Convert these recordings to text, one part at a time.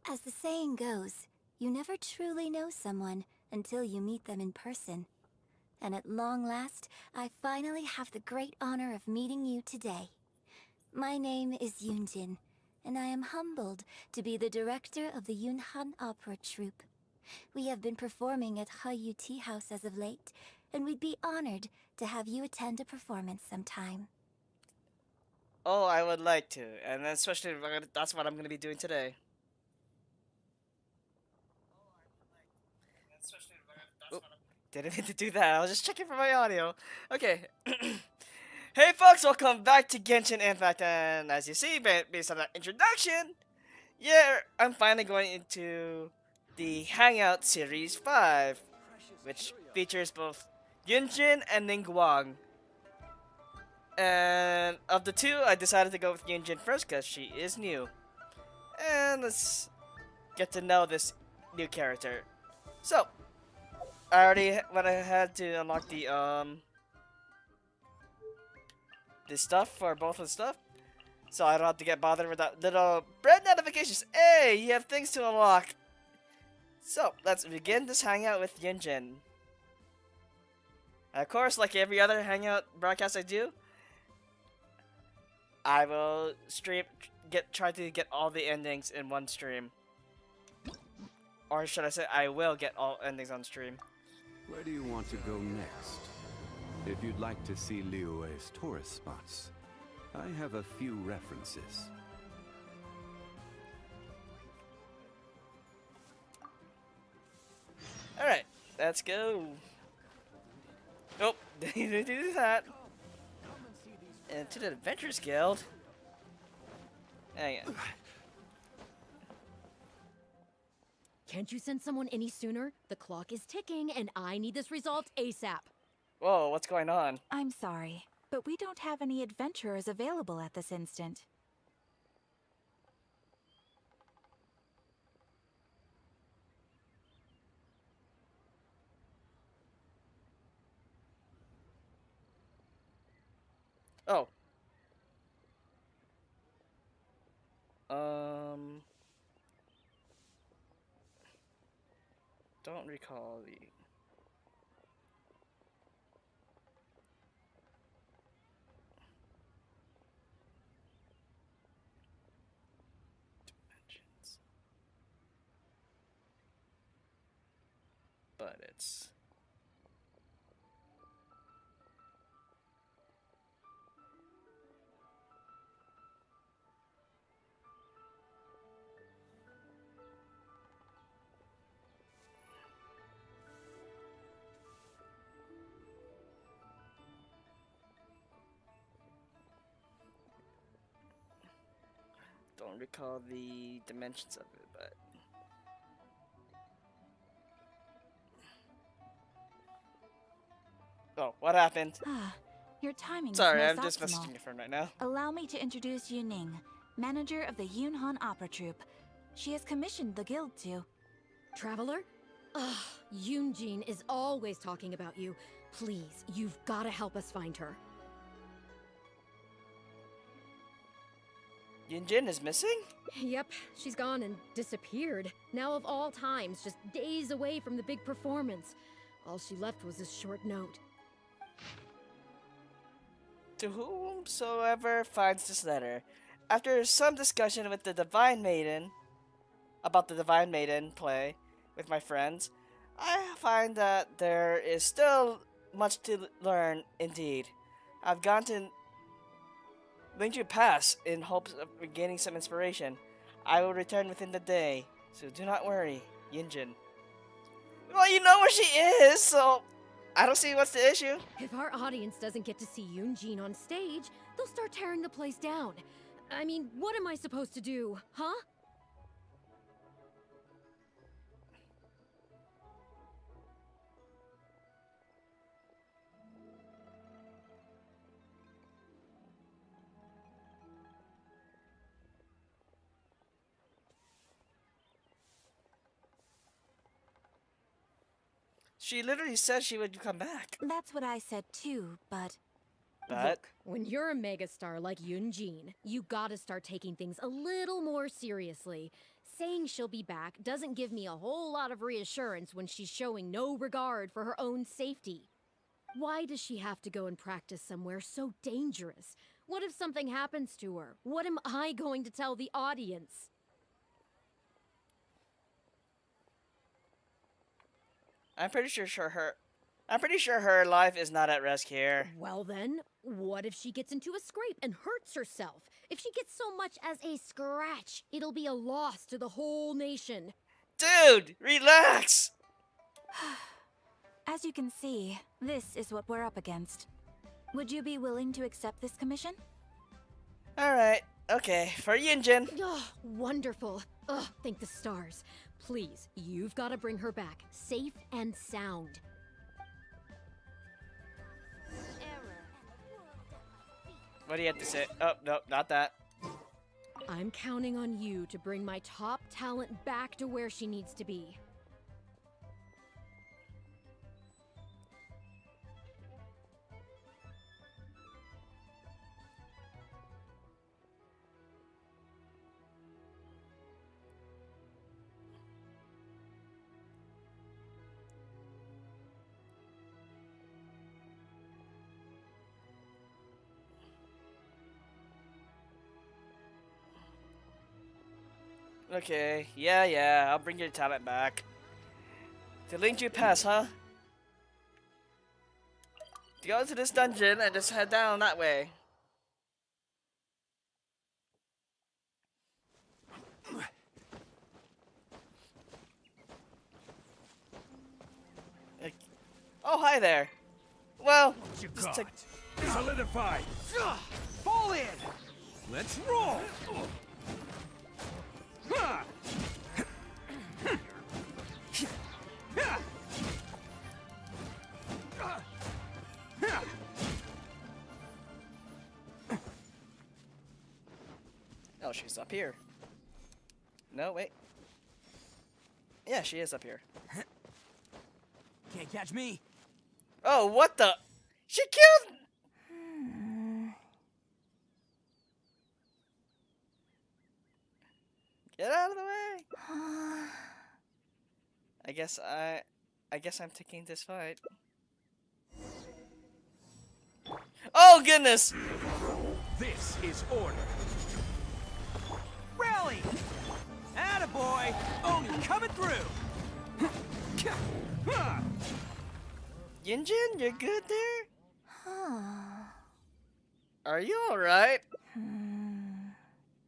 As the saying goes, you never truly know someone until you meet them in person. And at long last, I finally have the great honor of meeting you today. My name is Yunjin, and I am humbled to be the director of the Yunhan Opera Troupe. We have been performing at Hayu Tea House as of late, and we'd be honored to have you attend a performance sometime. Oh, I would like to, and especially that's what I'm gonna be doing today. Oop, didn't mean to do that. I was just checking for my audio. Okay. Hey folks, welcome back to Genshin Impact, and as you see, based on that introduction, yeah, I'm finally going into the Hangout Series 5, which features both Yunjin and Ningguang. And of the two, I decided to go with Yunjin first because she is new. And let's get to know this new character. So, I already went ahead to unlock the stuff for both of the stuff. So I don't have to get bothered with that little bread notifications. Hey, you have things to unlock. So, let's begin this hangout with Yunjin. Of course, like every other hangout broadcast I do, I will try to get all the endings in one stream. Or should I say, I will get all endings on stream. Where do you want to go next? If you'd like to see Liyue's tourist spots, I have a few references. Alright, let's go. Oh, didn't do that. And to the Adventurers Guild. Hang on. Can't you send someone any sooner? The clock is ticking and I need this resolved ASAP. Whoa, what's going on? I'm sorry, but we don't have any adventurers available at this instant. Oh. Um. Don't recall the. Dimensions. But it's. Don't recall the dimensions of it, but. Oh, what happened? Ah, your timing Sorry, is I'm most just optimal. messaging your friend right now. Allow me to introduce Yu Ning, manager of the Yunhan Opera Troupe. She has commissioned the guild to... Traveler? Ugh, Yunjin is always talking about you. Please, you've gotta help us find her. Yunjin is missing? Yep, she's gone and disappeared. Now of all times, just days away from the big performance. All she left was a short note. To whomsoever finds this letter, after some discussion with the Divine Maiden, about the Divine Maiden play with my friends, I find that there is still much to learn indeed. I've gone to Lingju Pass in hopes of regaining some inspiration. I will return within the day, so do not worry, Yunjin. Well, you know where she is, so I don't see what's the issue. If our audience doesn't get to see Yunjin on stage, they'll start tearing the place down. I mean, what am I supposed to do, huh? She literally said she would come back. That's what I said too, but... But Look, when you're a megastar like Yunjin, you gotta start taking things a little more seriously. saying she'll be back doesn't give me a whole lot of reassurance when she's showing no regard for her own safety. Why does she have to go and practice somewhere so dangerous? What if something happens to her? What am I going to tell the audience? I'm pretty sure her life is not at risk here. Well then, what if she gets into a scrape and hurts herself? If she gets so much as a scratch, it'll be a loss to the whole nation. Dude, relax! As you can see, this is what we're up against. Would you be willing to accept this commission? Alright, okay, for Yinjin. Oh, wonderful. Ugh, thank the stars. Please, you've got to bring her back, safe and sound. What do you have to say? Oh, no, not that. I'm counting on you to bring my top talent back to where she needs to be. Okay, yeah, I'll bring your talent back. The Lingju Pass, huh? Go into this dungeon and just head down that way. Oh, hi there. Well, just take... Solidify! Fall in! Let's roll! Oh, she's up here. No, wait. Yeah, she is up here. Can't catch me. Oh, what the? She killed... Get out of the way. I guess I'm taking this fight. Oh goodness! This is order. Rally! Attaboy! Oni coming through! Yinjin, you're good there? Are you alright?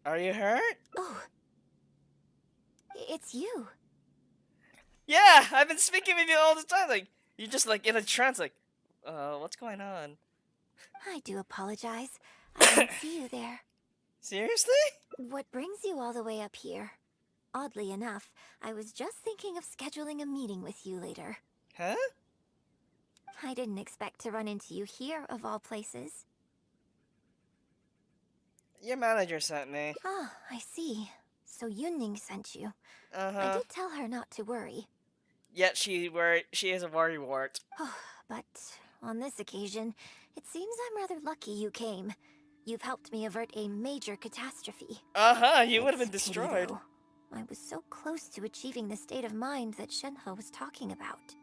Are you hurt? Oh. It's you. Yeah, I've been speaking with you all the time. Like, you're just like in a trance, like, what's going on? I do apologize. I didn't see you there. Seriously? What brings you all the way up here? Oddly enough, I was just thinking of scheduling a meeting with you later. Huh? I didn't expect to run into you here, of all places. Your manager sent me. Ah, I see. So Yunning sent you. I Uh-huh. did tell her not to worry. Yet she is a worrywart. But on this occasion, it seems I'm rather lucky you came. You've helped me avert a major catastrophe. Uh-huh, you would have been It's a pity, destroyed. though. I was so close to achieving the state of mind that Shenhe was talking about.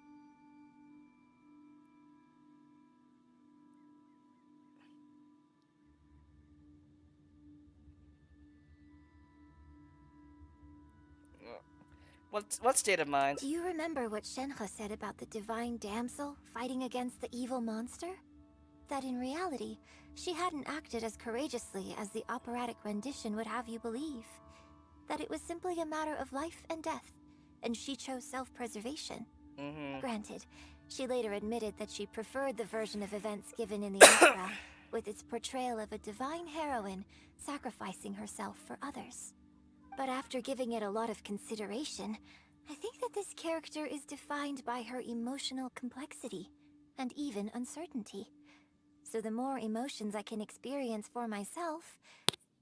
What state of mind? Do you remember what Shenhe said about the divine damsel fighting against the evil monster? That in reality, she hadn't acted as courageously as the operatic rendition would have you believe. That it was simply a matter of life and death, and she chose self-preservation. Granted, she later admitted that she preferred the version of events given in the opera, with its portrayal of a divine heroine sacrificing herself for others. But after giving it a lot of consideration, I think that this character is defined by her emotional complexity, and even uncertainty. So the more emotions I can experience for myself,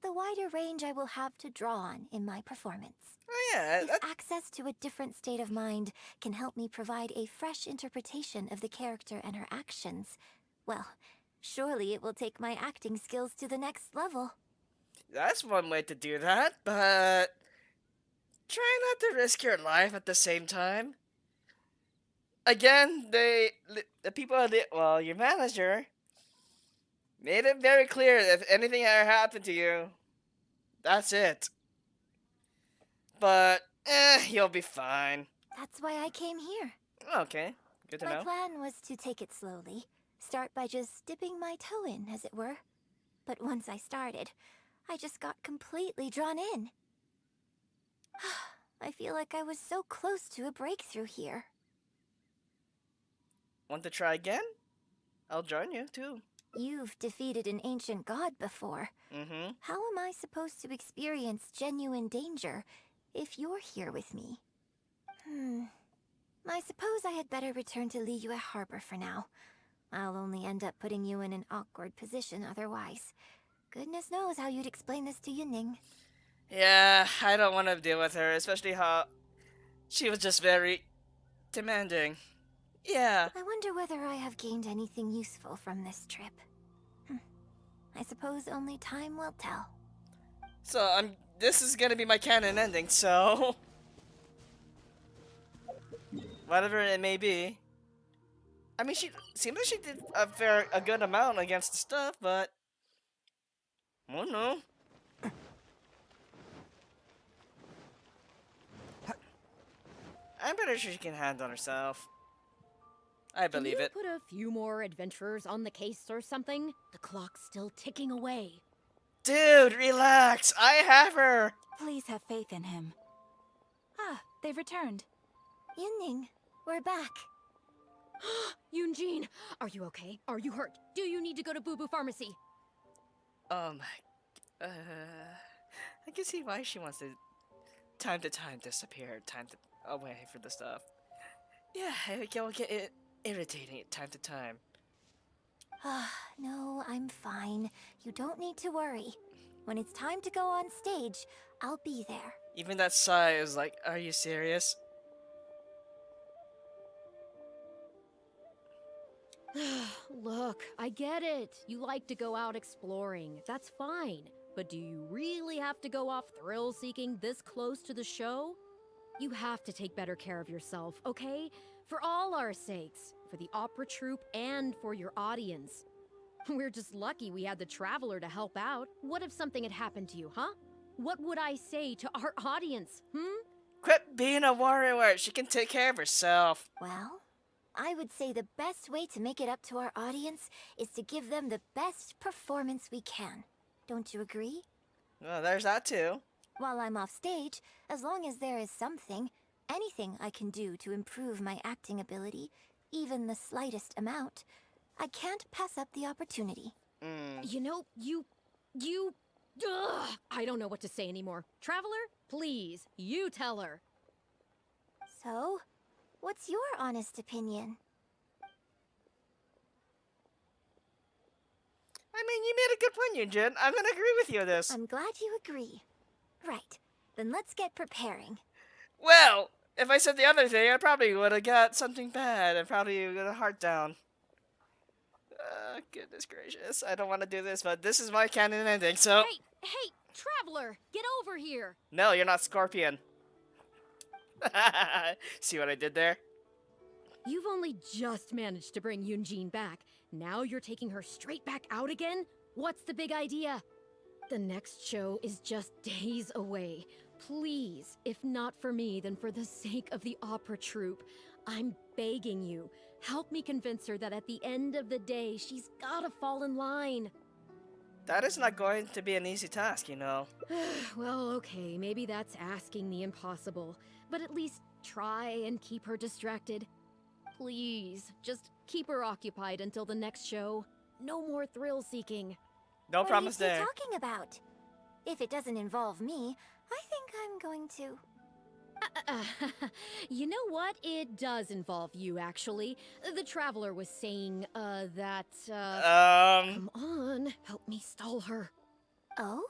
the wider range I will have to draw on in my performance. Oh yeah, If access to a different state of mind can help me provide a fresh interpretation of the character and her actions, well, surely it will take my acting skills to the next level. that's one way to do that, but try not to risk your life at the same time. Again, the people, well, your manager made it very clear if anything ever happened to you, that's it. But, you'll be fine. That's why I came here. Okay, good to My know. plan was to take it slowly. Start by just dipping my toe in, as it were. But once I started, I just got completely drawn in. I feel like I was so close to a breakthrough here. Want to try again? I'll join you, too. You've defeated an ancient god before. Mm-hmm. How am I supposed to experience genuine danger if you're here with me? I suppose I had better return to Liyue Harbor for now. I'll only end up putting you in an awkward position otherwise. Goodness knows how you'd explain this to Yuning. Yeah, I don't want to deal with her, especially how she was just very demanding. Yeah. I wonder whether I have gained anything useful from this trip. I suppose only time will tell. So, this is gonna be my canon ending, so... whatever it may be. I mean, she seems like she did a good amount against the stuff, but... I don't know. I'm pretty sure she can handle herself. I believe it. Can you put a few more adventurers on the case or something? The clock's still ticking away. Dude, relax! I have her! Please have faith in him. Ah, they've returned. Yuning, we're back. Yunjin, are you okay? Are you hurt? Do you need to go to Boo Boo Pharmacy? I can see why she wants to time to time disappear, away for the stuff. Yeah, it will get irritating time to time. No, I'm fine. You don't need to worry. When it's time to go on stage, I'll be there. Even that sigh is like, are you serious? Look, I get it. You like to go out exploring. That's fine. But do you really have to go off thrill-seeking this close to the show? You have to take better care of yourself, okay? For all our sakes. For the opera troupe and for your audience. We're just lucky we had the Traveler to help out. What if something had happened to you, huh? What would I say to our audience, Quit being a warrior. She can take care of herself. Well, I would say the best way to make it up to our audience is to give them the best performance we can. Don't you agree? Well, there's that too. While I'm off stage, as long as there is something, anything I can do to improve my acting ability, even the slightest amount, I can't pass up the opportunity. You know, I don't know what to say anymore. Traveler, please, you tell her. So, what's your honest opinion? I mean, you made a good point, Yunjin. I'm gonna agree with you on this. I'm glad you agree. Right, then let's get preparing. Well, if I said the other thing, I probably would have got something bad. I probably would have got a heart down. Goodness gracious. I don't want to do this, but this is my canon ending, so... Hey, Traveler, get over here. No, you're not Scorpion. See what I did there? You've only just managed to bring Yunjin back. Now you're taking her straight back out again? What's the big idea? The next show is just days away. Please, if not for me, then for the sake of the opera troupe, I'm begging you, help me convince her that at the end of the day, she's gotta fall in line. That is not going to be an easy task, you know. Well, okay, maybe that's asking the impossible, but at least try and keep her distracted. Please, just keep her occupied until the next show. No more thrill-seeking. No promise What are you there. two talking about? If it doesn't involve me, I think I'm going to... You know what? It does involve you, actually. The Traveler was saying, that, Come on, help me stall her. Oh?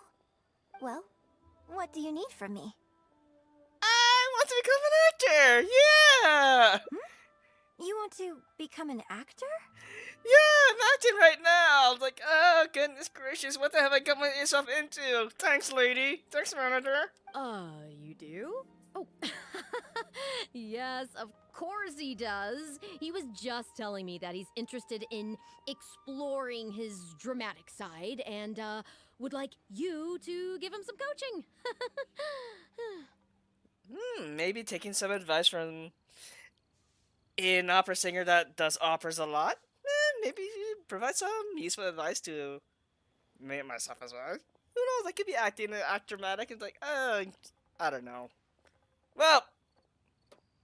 Well, what do you need from me? I want to become an actor! Yeah! You want to become an actor? Yeah, I'm acting right now. Like, oh, goodness gracious, what the hell have I got myself into? Thanks, lady. Thanks, manager. You do? Oh, yes, of course he does. He was just telling me that he's interested in exploring his dramatic side and would like you to give him some coaching. Maybe taking some advice from an opera singer that does operas a lot. Maybe provide some useful advice to me myself as well. Who knows? I could be acting act dramatic and like, I don't know. Well,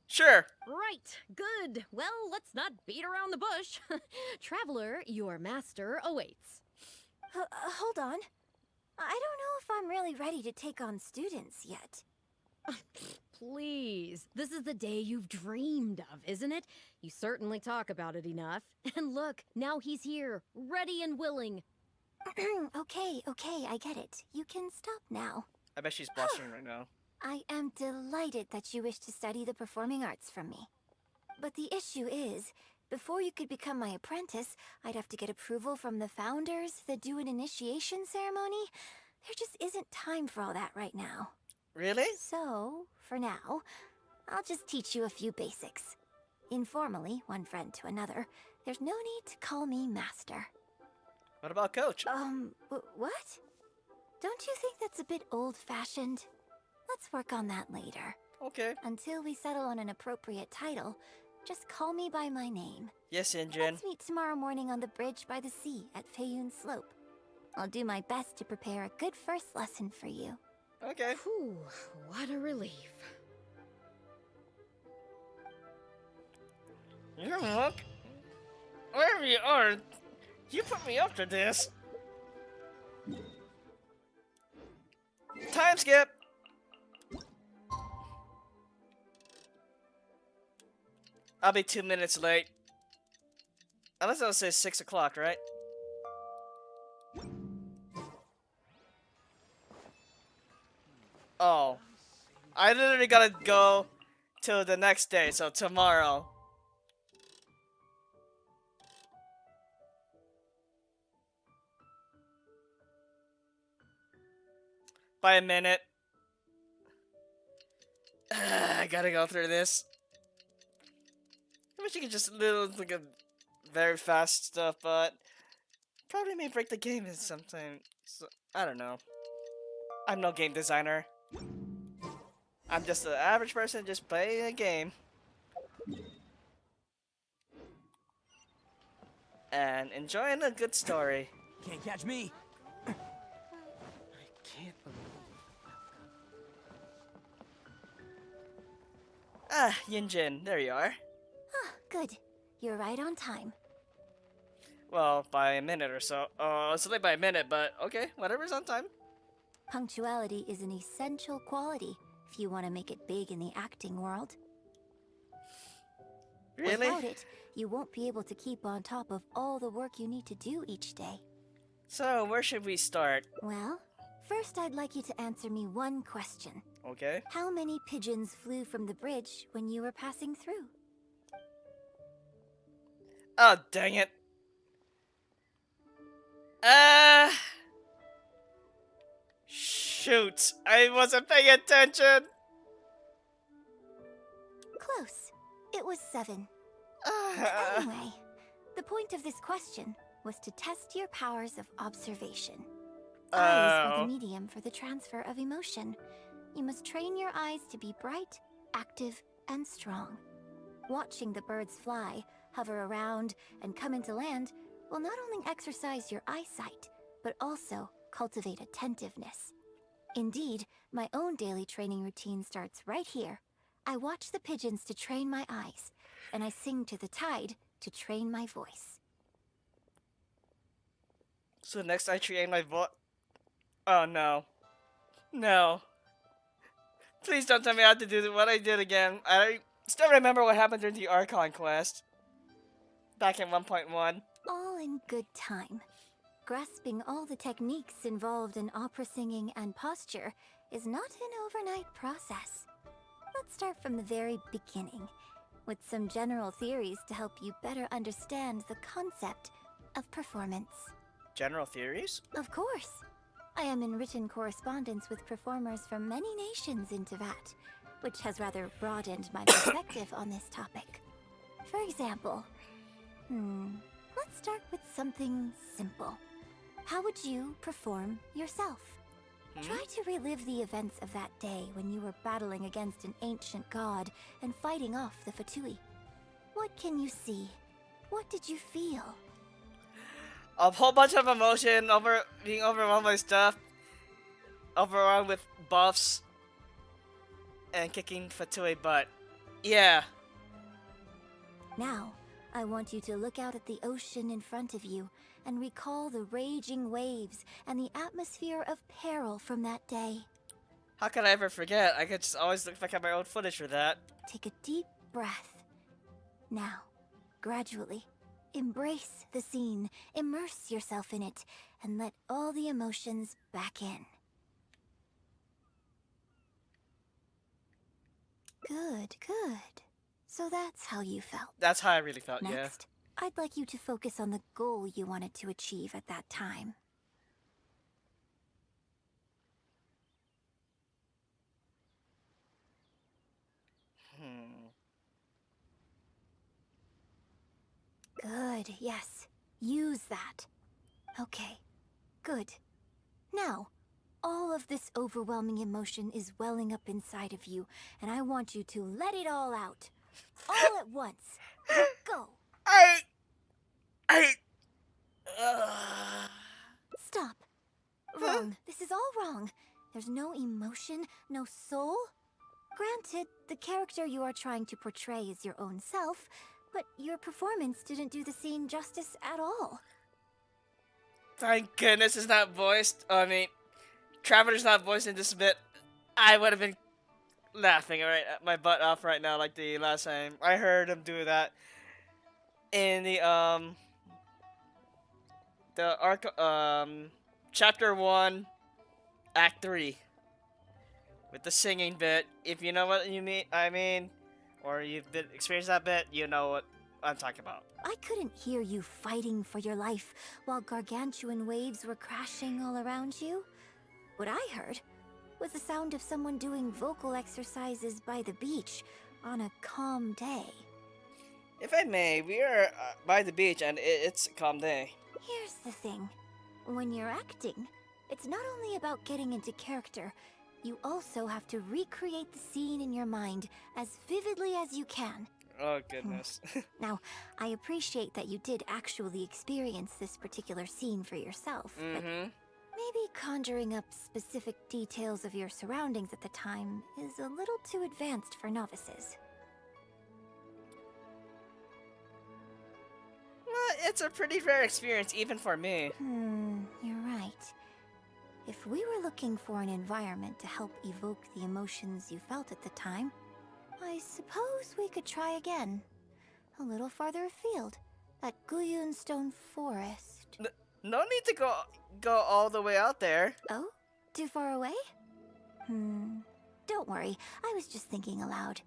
sure. Right, good. Well, let's not beat around the bush. Traveler, your master awaits. Hold on. I don't know if I'm really ready to take on students yet. Please, this is the day you've dreamed of, isn't it? You certainly talk about it enough. And look, now he's here, ready and willing. Okay, I get it. You can stop now. I bet she's blushing right now. I am delighted that you wish to study the performing arts from me. But the issue is, before you could become my apprentice, I'd have to get approval from the founders that do an initiation ceremony. There just isn't time for all that right now. Really? So, for now, I'll just teach you a few basics. Informally, one friend to another, there's no need to call me master. What about coach? What? Don't you think that's a bit old-fashioned? Let's work on that later. Okay. Until we settle on an appropriate title, just call me by my name. Yes, Injin. Let's meet tomorrow morning on the bridge by the sea at Feiyun Slope. I'll do my best to prepare a good first lesson for you. Okay. Whew, what a relief. You look. Wherever you are, you put me up to this. Time skip. I'll be 2 minutes late. Unless I'll say 6 o'clock, right? Oh. I literally gotta go till the next day, so tomorrow. By a minute. I gotta go through this. I wish you could just like a very fast stuff, but probably may break the game in something. So, I don't know. I'm no game designer. I'm just an average person just playing a game. And enjoying a good story. Can't catch me. I can't believe. Ah, Yinjin, there you are. Ah, good. You're right on time. Well, by a minute or so. It's late by a minute, but okay, whatever's on time. Punctuality is an essential quality if you want to make it big in the acting world. Really? Without it, you won't be able to keep on top of all the work you need to do each day. So, where should we start? Well, first I'd like you to answer me one question. Okay. How many pigeons flew from the bridge when you were passing through? Oh, dang it. Shoot. I wasn't paying attention. Close. It was 7. Anyway, the point of this question was to test your powers of observation. Eyes are the medium for the transfer of emotion. You must train your eyes to be bright, active, and strong. Watching the birds fly, hover around, and come into land will not only exercise your eyesight, but also cultivate attentiveness. Indeed, my own daily training routine starts right here. I watch the pigeons to train my eyes, and I sing to the tide to train my voice. So next I train my voice. Oh no. No. Please don't tell me I have to do what I did again. I still remember what happened during the Archon quest. Back in 1.1. All in good time. Grasping all the techniques involved in opera singing and posture is not an overnight process. Let's start from the very beginning, with some general theories to help you better understand the concept of performance. General theories? Of course. I am in written correspondence with performers from many nations in Teyvat. which has rather broadened my perspective on this topic. For example, let's start with something simple. How would you perform yourself? Try to relive the events of that day when you were battling against an ancient god and fighting off the Fatui. What can you see? What did you feel? A whole bunch of emotion, being overwhelmed by stuff, overwhelmed with buffs, and kicking Fatui butt. Yeah. Now, I want you to look out at the ocean in front of you and recall the raging waves and the atmosphere of peril from that day. How could I ever forget? I could just always look back at my own footage for that. Take a deep breath. Now, gradually, embrace the scene, immerse yourself in it, and let all the emotions back in. Good, good. So that's how you felt. That's how I really felt, Next, I'd like you to focus on the goal you wanted to achieve at that time. Good, yes. Use that. Okay, good. Now, all of this overwhelming emotion is welling up inside of you, and I want you to let it all out. All at once. Go. Stop. Wrong. This is all wrong. There's no emotion, no soul. Granted, the character you are trying to portray is your own self, but your performance didn't do the scene justice at all. Thank goodness it's not voiced. Traveler's not voiced in this bit. I would have been laughing my butt off right now like the last time. I heard him do that in the chapter 1 act 3 with the singing bit. If you know what I mean, or you've experienced that bit, you know what I'm talking about. I couldn't hear you fighting for your life while gargantuan waves were crashing all around you. What I heard was the sound of someone doing vocal exercises by the beach on a calm day. If I may, we are by the beach and it's a calm day. Here's the thing. When you're acting, it's not only about getting into character, you also have to recreate the scene in your mind as vividly as you can. Oh, goodness. Now, I appreciate that you did actually experience this particular scene for yourself, but maybe conjuring up specific details of your surroundings at the time is a little too advanced for novices. Well, it's a pretty rare experience, even for me. You're right. If we were looking for an environment to help evoke the emotions you felt at the time, I suppose we could try again. A little farther afield, at Guyun Stone Forest. No need to go all the way out there. Oh? Too far away? Don't worry, I was just thinking aloud.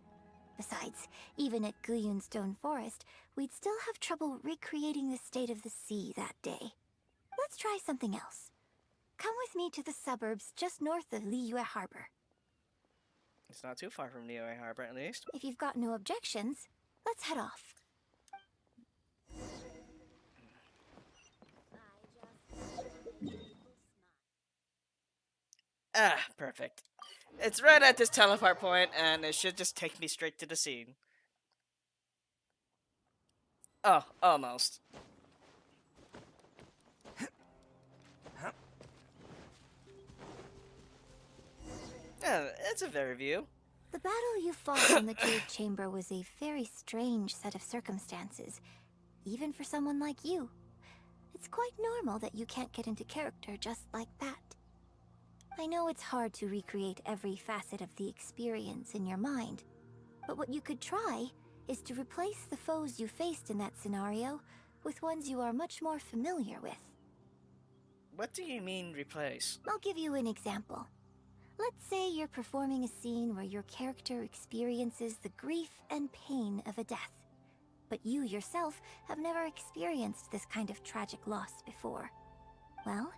Besides, even at Guyun Stone Forest, we'd still have trouble recreating the state of the sea that day. Let's try something else. Come with me to the suburbs just north of Liyue Harbor. It's not too far from Liyue Harbor, at least. If you've got no objections, let's head off. Ah, perfect. It's right at this teleport point, and it should just take me straight to the scene. Oh, almost. Yeah, it's a fair view. The battle you fought in the cave chamber was a very strange set of circumstances, even for someone like you. It's quite normal that you can't get into character just like that. I know it's hard to recreate every facet of the experience in your mind, but what you could try is to replace the foes you faced in that scenario with ones you are much more familiar with. What do you mean, replace? I'll give you an example. Let's say you're performing a scene where your character experiences the grief and pain of a death, but you yourself have never experienced this kind of tragic loss before. Well,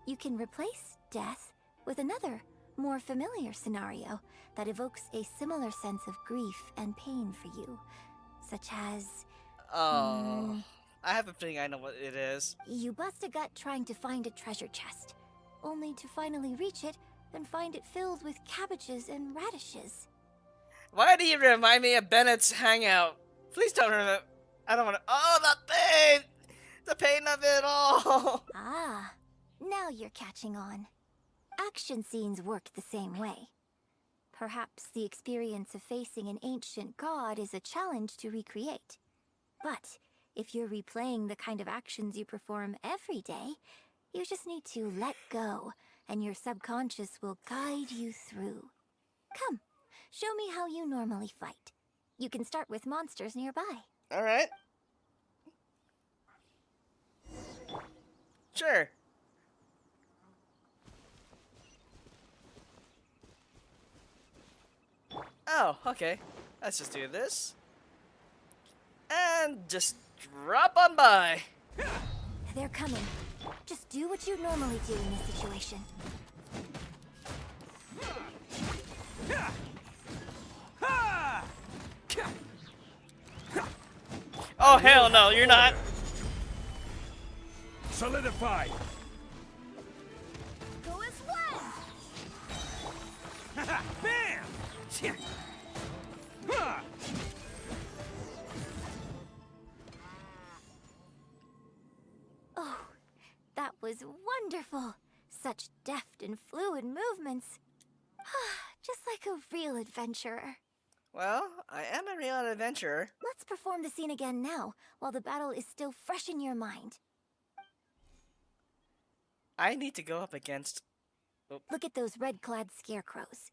you can replace death with another, more familiar scenario that evokes a similar sense of grief and pain for you, such as Oh, I have a feeling I know what it is. you bust a gut trying to find a treasure chest, only to finally reach it and find it filled with cabbages and radishes. Why do you remind me of Bennett's Hangout? Please don't remember. I don't want to. Oh, the pain! The pain of it all! Ah, now you're catching on. Action scenes work the same way. Perhaps the experience of facing an ancient god is a challenge to recreate. But if you're replaying the kind of actions you perform every day, you just need to let go, and your subconscious will guide you through. Come, show me how you normally fight. You can start with monsters nearby. Alright. Sure. Oh, okay. Let's just do this. And just drop on by. They're coming. Just do what you normally do in this situation. Oh, hell no, you're not. Solidify! Go as one! Bam! Oh, that was wonderful. Such deft and fluid movements. Just like a real adventurer. Well, I am a real adventurer. Let's perform the scene again now, while the battle is still fresh in your mind. I need to go up against... Look at those red-clad scarecrows.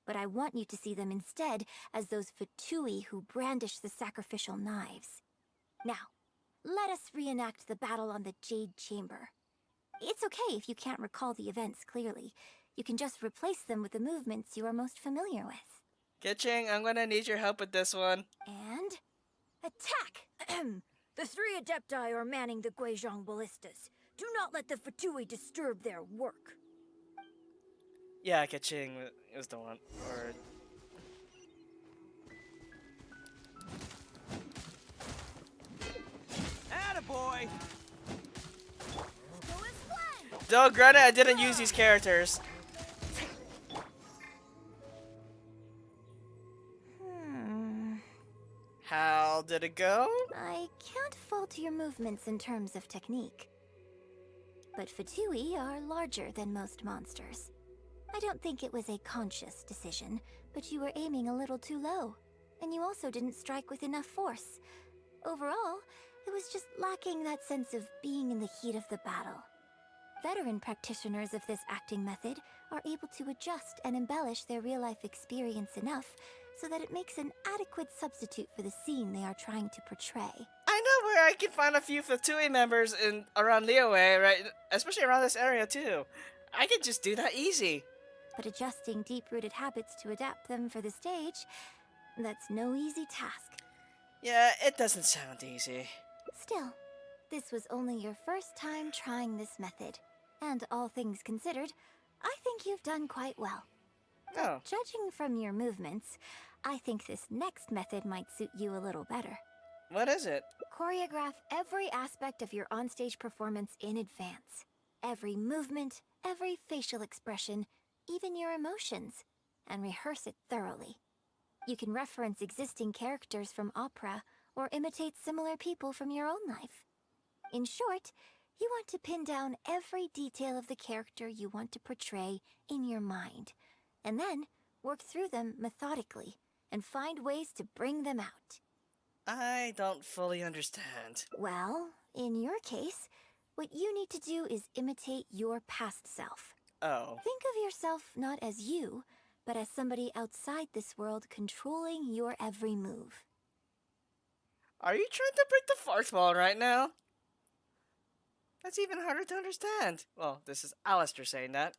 But I want you to see them instead as those Fatui who brandish the sacrificial knives. Now, let us reenact the battle on the Jade Chamber. It's okay if you can't recall the events clearly. You can just replace them with the movements you are most familiar with. Kitching, I'm gonna need your help with this one. And... attack! The three Adepti are manning the Guizhong ballistas. Do not let the Fatui disturb their work. Yeah, Kitching was the one. Or... Attaboy! Go as one! Though, granted, I didn't use these characters. How did it go? I can't fault your movements in terms of technique. But Fatui are larger than most monsters. I don't think it was a conscious decision, but you were aiming a little too low. And you also didn't strike with enough force. Overall, it was just lacking that sense of being in the heat of the battle. Veteran practitioners of this acting method are able to adjust and embellish their real-life experience enough so that it makes an adequate substitute for the scene they are trying to portray. I know where I can find a few Fatui members in around Liyue, right? Especially around this area too. I can just do that easy. But adjusting deep-rooted habits to adapt them for the stage, that's no easy task. Yeah, it doesn't sound easy. Still, this was only your first time trying this method. And all things considered, I think you've done quite well. Oh. Judging from your movements, I think this next method might suit you a little better. What is it? Choreograph every aspect of your onstage performance in advance. Every movement, every facial expression, even your emotions, and rehearse it thoroughly. You can reference existing characters from opera or imitate similar people from your own life. In short, you want to pin down every detail of the character you want to portray in your mind, and then work through them methodically and find ways to bring them out. I don't fully understand. Well, in your case, what you need to do is imitate your past self. Oh. Think of yourself not as you, but as somebody outside this world controlling your every move. Are you trying to break the fourth wall right now? That's even harder to understand. Well, this is Alistair saying that.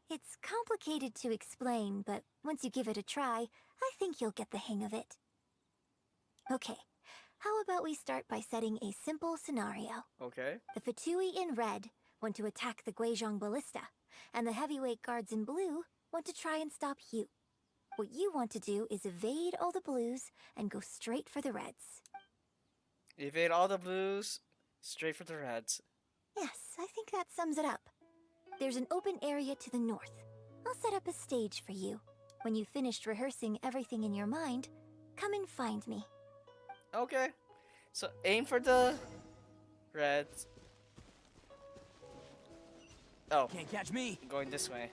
It's complicated to explain, but once you give it a try, I think you'll get the hang of it. Okay, how about we start by setting a simple scenario. Okay. The Fatui in red want to attack the Guizhong ballista, and the heavyweight guards in blue want to try and stop you. What you want to do is evade all the blues and go straight for the reds. Evade all the blues, straight for the reds. Yes, I think that sums it up. There's an open area to the north. I'll set up a stage for you. When you've finished rehearsing everything in your mind, come and find me. Okay. So aim for the reds. Oh, Can't catch me. I'm going this way.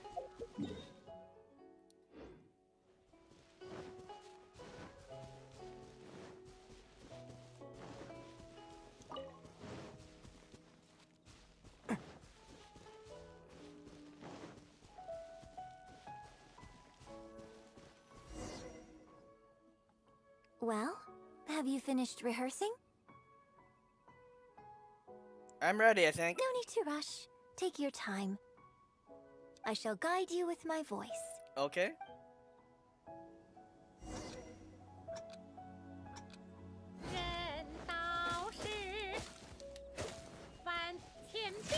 Well, have you finished rehearsing? I'm ready, I think. No need to rush. Take your time. I shall guide you with my voice. Okay. 人道是万千比，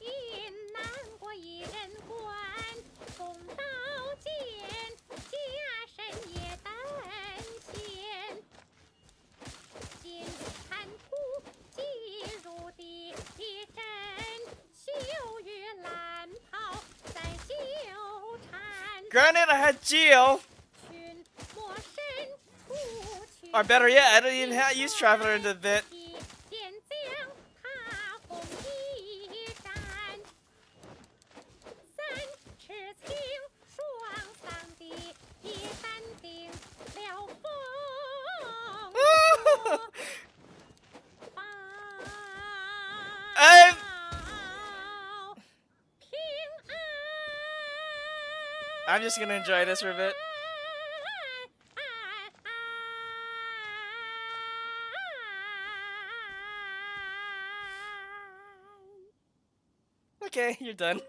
因南国一人官，公道见，家神也担心。金铲土，即入地震，秀玉蓝袍在秀缠。 Granted, I had Geo. 群魔神出去。 Or better yet, I don't even use Traveler in the bit. 剑将踏红一战，三尺青双丧地，淡定了风暴。 I'm 平安。 I'm just gonna enjoy this for a bit. Okay, you're done.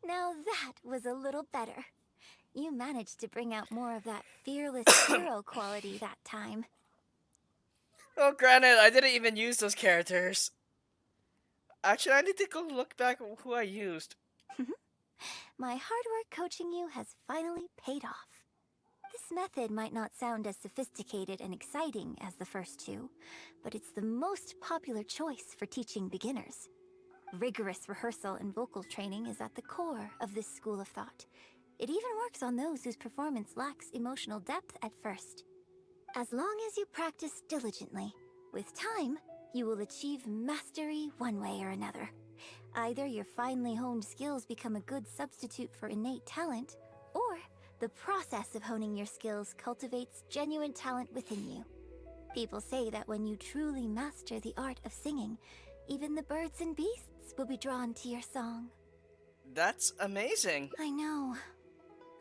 Now that was a little better. You managed to bring out more of that fearless hero quality that time. Oh, granted, I didn't even use those characters. Actually, I need to go look back at who I used. My hard work coaching you has finally paid off. This method might not sound as sophisticated and exciting as the first two, but it's the most popular choice for teaching beginners. Rigorous rehearsal and vocal training is at the core of this school of thought. It even works on those whose performance lacks emotional depth at first. As long as you practice diligently, with time, you will achieve mastery one way or another. Either your finely honed skills become a good substitute for innate talent, or the process of honing your skills cultivates genuine talent within you. People say that when you truly master the art of singing, even the birds and beasts will be drawn to your song. That's amazing. I know.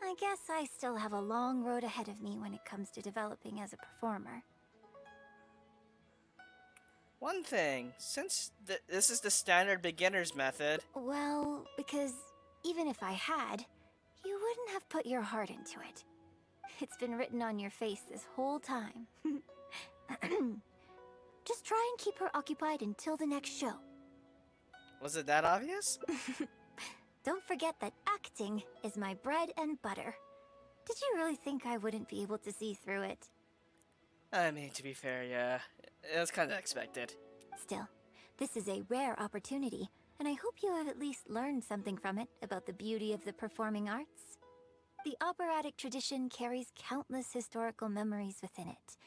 I guess I still have a long road ahead of me when it comes to developing as a performer. One thing, since this is the standard beginner's method, Well, because even if I had, you wouldn't have put your heart into it. It's been written on your face this whole time. Just try and keep her occupied until the next show. was it that obvious? Don't forget that acting is my bread and butter. Did you really think I wouldn't be able to see through it? I mean, to be fair, yeah. It was kind of expected. Still, this is a rare opportunity, and I hope you have at least learned something from it about the beauty of the performing arts. The operatic tradition carries countless historical memories within it.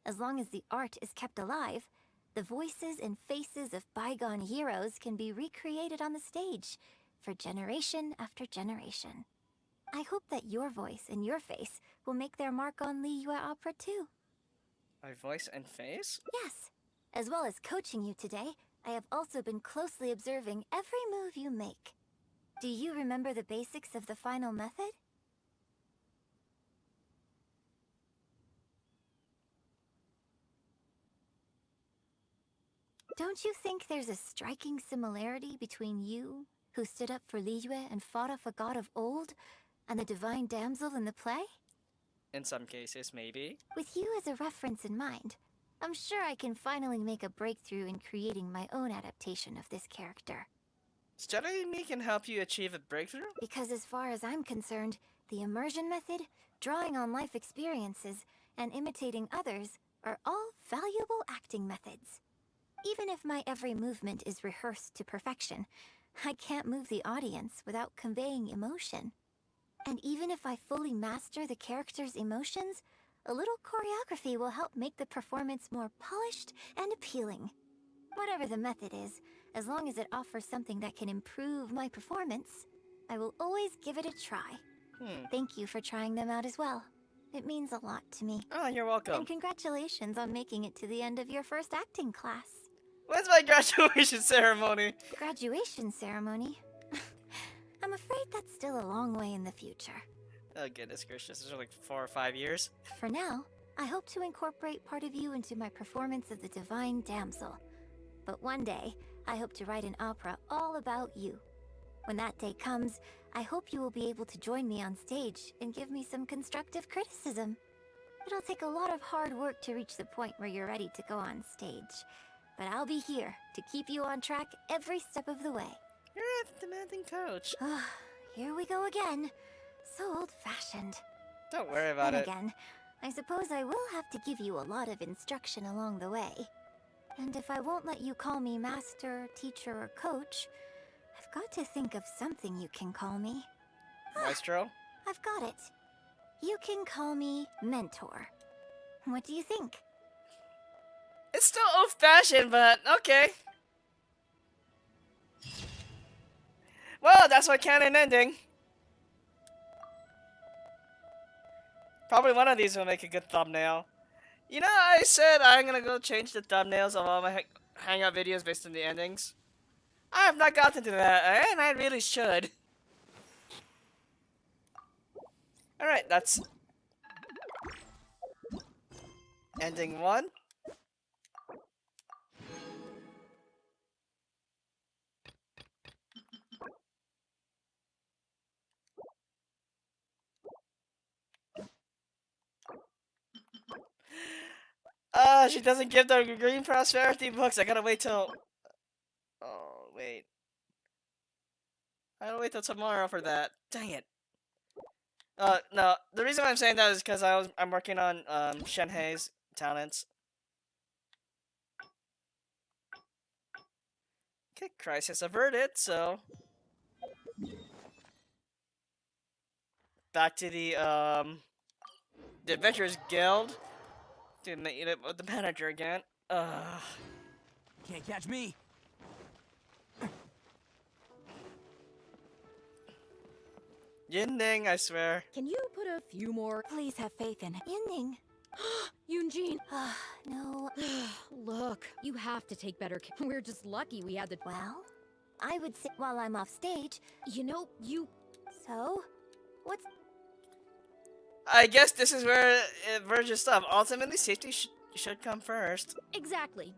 As long as the art is kept alive, the voices and faces of bygone heroes can be recreated on the stage for generation after generation. I hope that your voice and your face will make their mark on Liyue opera too. My voice and face? Yes. As well as coaching you today, I have also been closely observing every move you make. Do you remember the basics of the final method? Don't you think there's a striking similarity between you, who stood up for Liyue and fought off a god of old, and the divine damsel in the play? In some cases, maybe. With you as a reference in mind, I'm sure I can finally make a breakthrough in creating my own adaptation of this character. Studying me can help you achieve a breakthrough? Because as far as I'm concerned, the immersion method, drawing on life experiences, and imitating others are all valuable acting methods. Even if my every movement is rehearsed to perfection, I can't move the audience without conveying emotion. And even if I fully master the character's emotions, a little choreography will help make the performance more polished and appealing. Whatever the method is, as long as it offers something that can improve my performance, I will always give it a try. Thank you for trying them out as well. It means a lot to me. Oh, you're welcome. And congratulations on making it to the end of your first acting class. When's my graduation ceremony? Graduation ceremony? I'm afraid that's still a long way in the future. Oh goodness gracious, this is like 4 or 5 years. For now, I hope to incorporate part of you into my performance of the Divine Damsel. But one day, I hope to write an opera all about you. When that day comes, I hope you will be able to join me on stage and give me some constructive criticism. It'll take a lot of hard work to reach the point where you're ready to go on stage. But I'll be here to keep you on track every step of the way. You're a demanding coach. Here we go again. So old-fashioned. Don't worry about Then it. again, I suppose I will have to give you a lot of instruction along the way. And if I won't let you call me master, teacher, or coach, I've got to think of something you can call me. Maestro? I've got it. You can call me mentor. What do you think? It's still old-fashioned, but okay. Well, that's my canon ending. Probably one of these will make a good thumbnail. You know, I said I'm gonna go change the thumbnails of all my Hangout videos based on the endings. I have not gotten to that, and I really should. Alright, that's ending 1. She doesn't give the green prosperity books. I gotta wait till... Oh, wait. I gotta wait till tomorrow for that. Dang it. No. The reason why I'm saying that is because I'm working on Shenhei's talents. Okay, crisis averted. So back to the Adventurers Guild. To meet it with the manager again. Can't catch me. Yin-Ning, I swear. Can you put a few more? Please have faith in it. Yinning. Yunjin, No. look, you have to take better care. We're just lucky we had the. Well, I would sit while I'm off stage. You know, you. So, what's... I guess this is where it verges stuff. Ultimately, safety should come first. Exactly.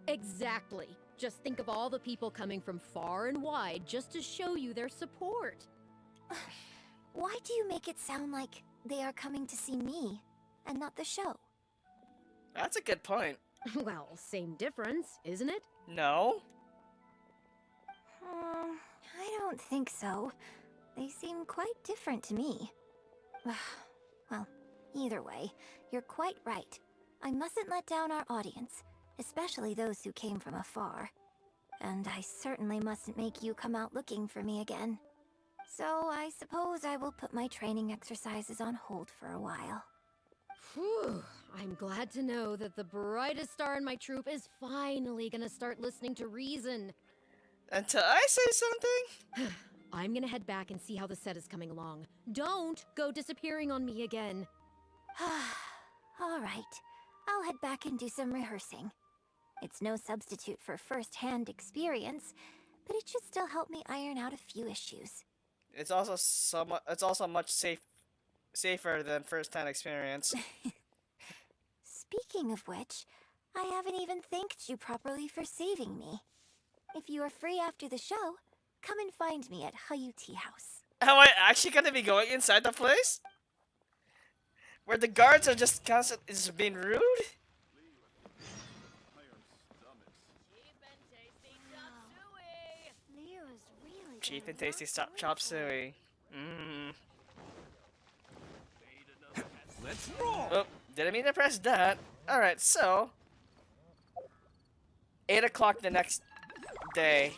Just think of all the people coming from far and wide just to show you their support. Why do you make it sound like they are coming to see me and not the show? That's a good point. Well, same difference, isn't it? No? I don't think so. They seem quite different to me. Well, either way, you're quite right. I mustn't let down our audience, especially those who came from afar. And I certainly mustn't make you come out looking for me again. So I suppose I will put my training exercises on hold for a while. Whew. I'm glad to know that the brightest star in my troop is finally gonna start listening to reason. Until I say something? I'm gonna head back and see how the set is coming along. Don't go disappearing on me again. All right. I'll head back and do some rehearsing. It's no substitute for first-hand experience, but it should still help me iron out a few issues. It's also much safer than first-hand experience. Speaking of which, I haven't even thanked you properly for saving me. If you are free after the show, come and find me at Hayu Tea House. Am I actually gonna be going inside the place? Where the guards are just being rude? Liyue is really Cheap and tasty chop suey. Mmm. Let's roll! Oh, didn't mean to press that. Alright, so 8 o'clock the next day.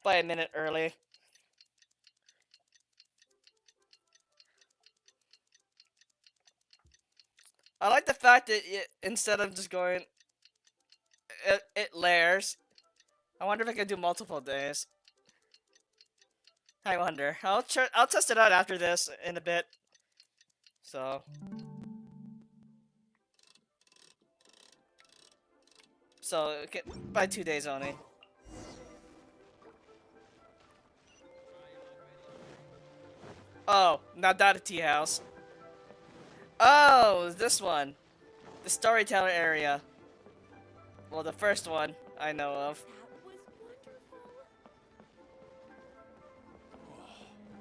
By a minute early. I like the fact that instead of just going, it layers. I wonder if I can do multiple days. I wonder. I'll test it out after this in a bit. So okay, by 2 days only. Oh, not that a tea house. Oh, this one. The storyteller area. Well, the first one I know of.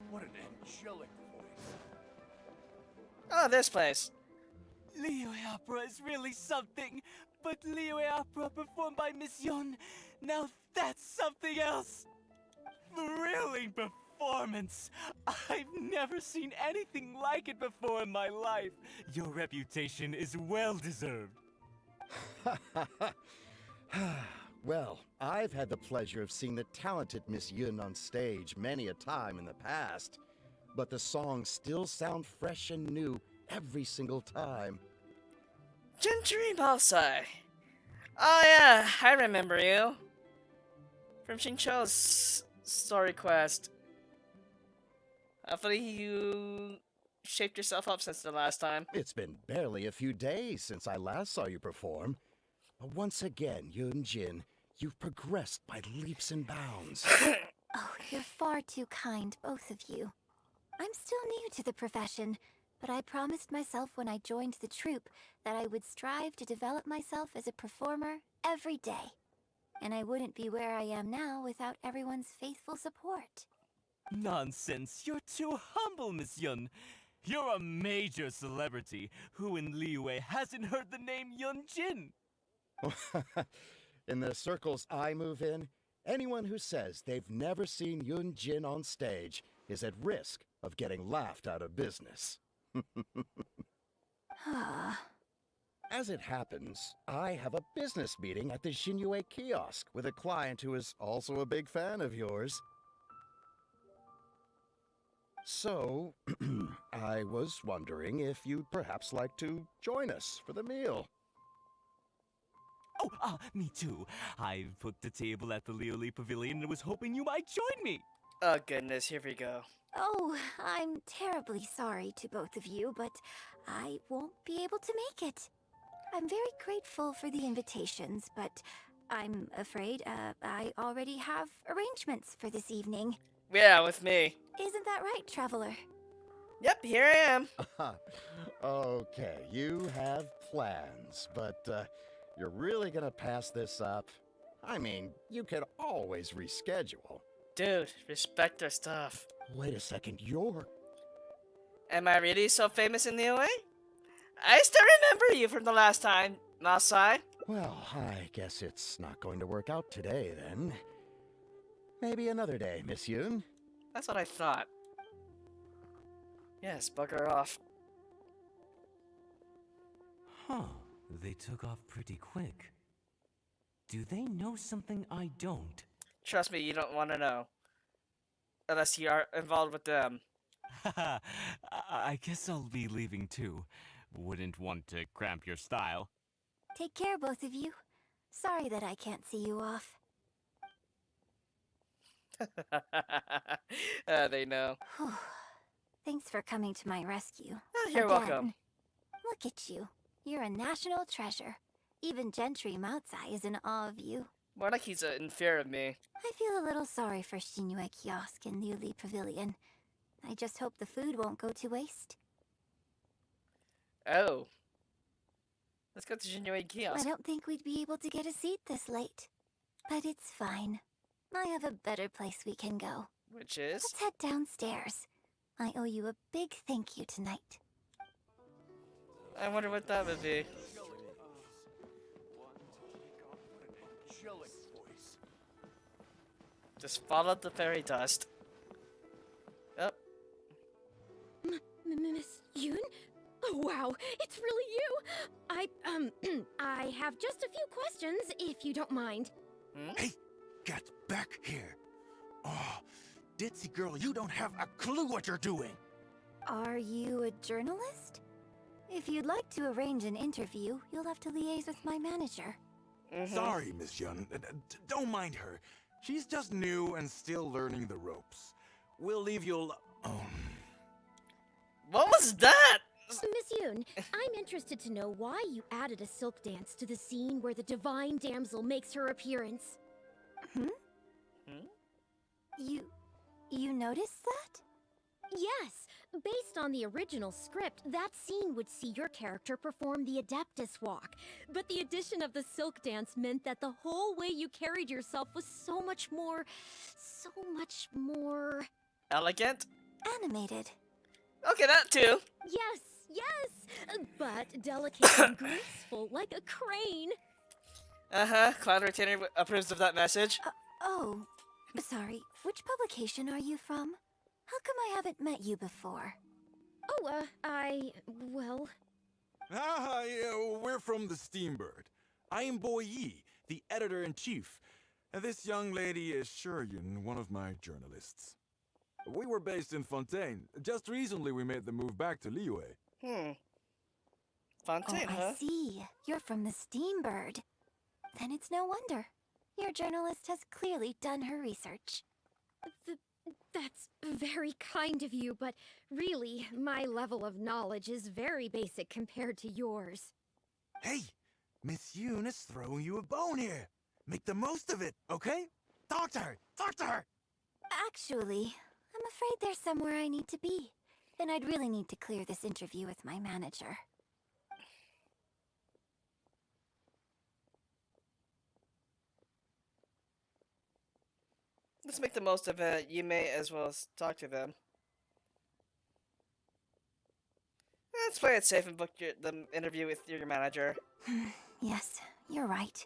What an angelic voice. Oh, this place. Liyue opera is really something, but Liyue opera performed by Miss Yun, now that's something else. Thrilling performance. I've never seen anything like it before in my life. Your reputation is well deserved. Well, I've had the pleasure of seeing the talented Miss Yun on stage many a time in the past, but the songs still sound fresh and new every single time. Gentry Balsai. Oh yeah, I remember you. From Shincho's story quest. Hopefully you shaped yourself up since the last time. It's been barely a few days since I last saw you perform. But once again, Yun Jin, you've progressed by leaps and bounds. Oh, you're far too kind, both of you. I'm still new to the profession, but I promised myself when I joined the troupe that I would strive to develop myself as a performer every day. And I wouldn't be where I am now without everyone's faithful support. Nonsense, you're too humble, Miss Yun. You're a major celebrity. Who in Liyue hasn't heard the name Yun Jin? In the circles I move in, anyone who says they've never seen Yun Jin on stage is at risk of getting laughed out of business. As it happens, I have a business meeting at the Xinyu kiosk with a client who is also a big fan of yours. So, I was wondering if you'd perhaps like to join us for the meal. Oh, me too. I've booked a table at the Liyue Pavilion and was hoping you might join me. Oh goodness, here we go. Oh, I'm terribly sorry to both of you, but I won't be able to make it. I'm very grateful for the invitations, but I'm afraid I already have arrangements for this evening. Yeah, with me. Isn't that right, Traveler? Yep, here I am. Okay, you have plans, but you're really gonna pass this up? I mean, you could always reschedule. Dude, respect our stuff. Wait a second, you're... Am I really so famous in the OA? I still remember you from the last time, Masai. Well, I guess it's not going to work out today, then. Maybe another day, Miss Yun. That's what I thought. Yes, bugger off. Huh, they took off pretty quick. Do they know something I don't? Trust me, you don't want to know. Unless you are involved with them. I guess I'll be leaving too. Wouldn't want to cramp your style. Take care, both of you. Sorry that I can't see you off. They know. Whew. Thanks for coming to my rescue. Oh, you're Again. welcome. Look at you. You're a national treasure. Even Gentry Moutsai is in awe of you. More like he's in fear of me. I feel a little sorry for Xinyu Kiosk and Liyue Pavilion. I just hope the food won't go to waste. Oh. Let's go to Xinyu I Kiosk. don't think we'd be able to get a seat this late. But it's fine. I have a better place we can go. Which is? Let's head downstairs. I owe you a big thank you tonight. I wonder what that would be. Just follow the fairy dust. Yep. Miss Yoon? Oh, wow, it's really you! I have just a few questions, if you don't mind. Hey, get back here. Oh, ditzy girl, you don't have a clue what you're doing. Are you a journalist? If you'd like to arrange an interview, you'll have to liaise with my manager. Sorry, Miss Yun. Don't mind her. She's just new and still learning the ropes. We'll leave you What was that? Miss Yoon, I'm interested to know why you added a silk dance to the scene where the divine damsel makes her appearance. You noticed that? Yes, based on the original script, that scene would see your character perform the Adeptus Walk. But the addition of the silk dance meant that the whole way you carried yourself was so much more... Elegant? Animated. Okay, that too. Yes, but delicate and graceful like a crane. Cloud Retainer approves of that message. Oh, sorry. Which publication are you from? How come I haven't met you before? Oh, well... we're from the Steambird. I am Boy Yi, the editor-in-chief. And this young lady is Shuryun, one of my journalists. We were based in Fontaine. Just recently we made the move back to Liyue. Fontaine, huh? I see. You're from the Steambird. Then it's no wonder. Your journalist has clearly done her research. That's very kind of you, but really, my level of knowledge is very basic compared to yours. Hey, Miss Yoon is throwing you a bone here. Make the most of it, okay? Talk to her! Talk to her! Actually, I'm afraid there's somewhere I need to be. And I'd really need to clear this interview with my manager. Let's make the most of it. You may as well talk to them. Let's play it safe and book the interview with your manager. Yes, you're right.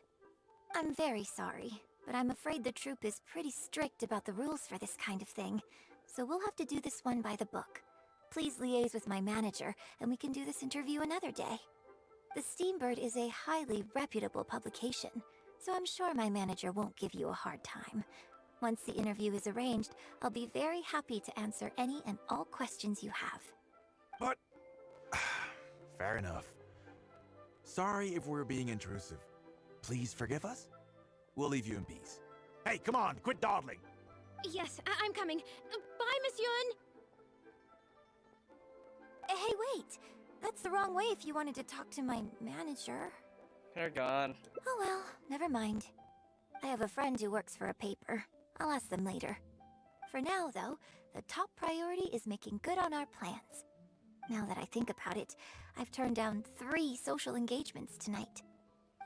I'm very sorry, but I'm afraid the troupe is pretty strict about the rules for this kind of thing, so we'll have to do this one by the book. Please liaise with my manager, and we can do this interview another day. The Steambird is a highly reputable publication, so I'm sure my manager won't give you a hard time. Once the interview is arranged, I'll be very happy to answer any and all questions you have. But... fair enough. Sorry if we're being intrusive. Please forgive us. We'll leave you in peace. Hey, come on, quit dawdling. Yes, I'm coming. Bye, Miss Yun! Hey, wait! That's the wrong way if you wanted to talk to my manager. They're gone. Oh well, never mind. I have a friend who works for a paper. I'll ask them later. For now, though, the top priority is making good on our plans. Now that I think about it, I've turned down 3 social engagements tonight.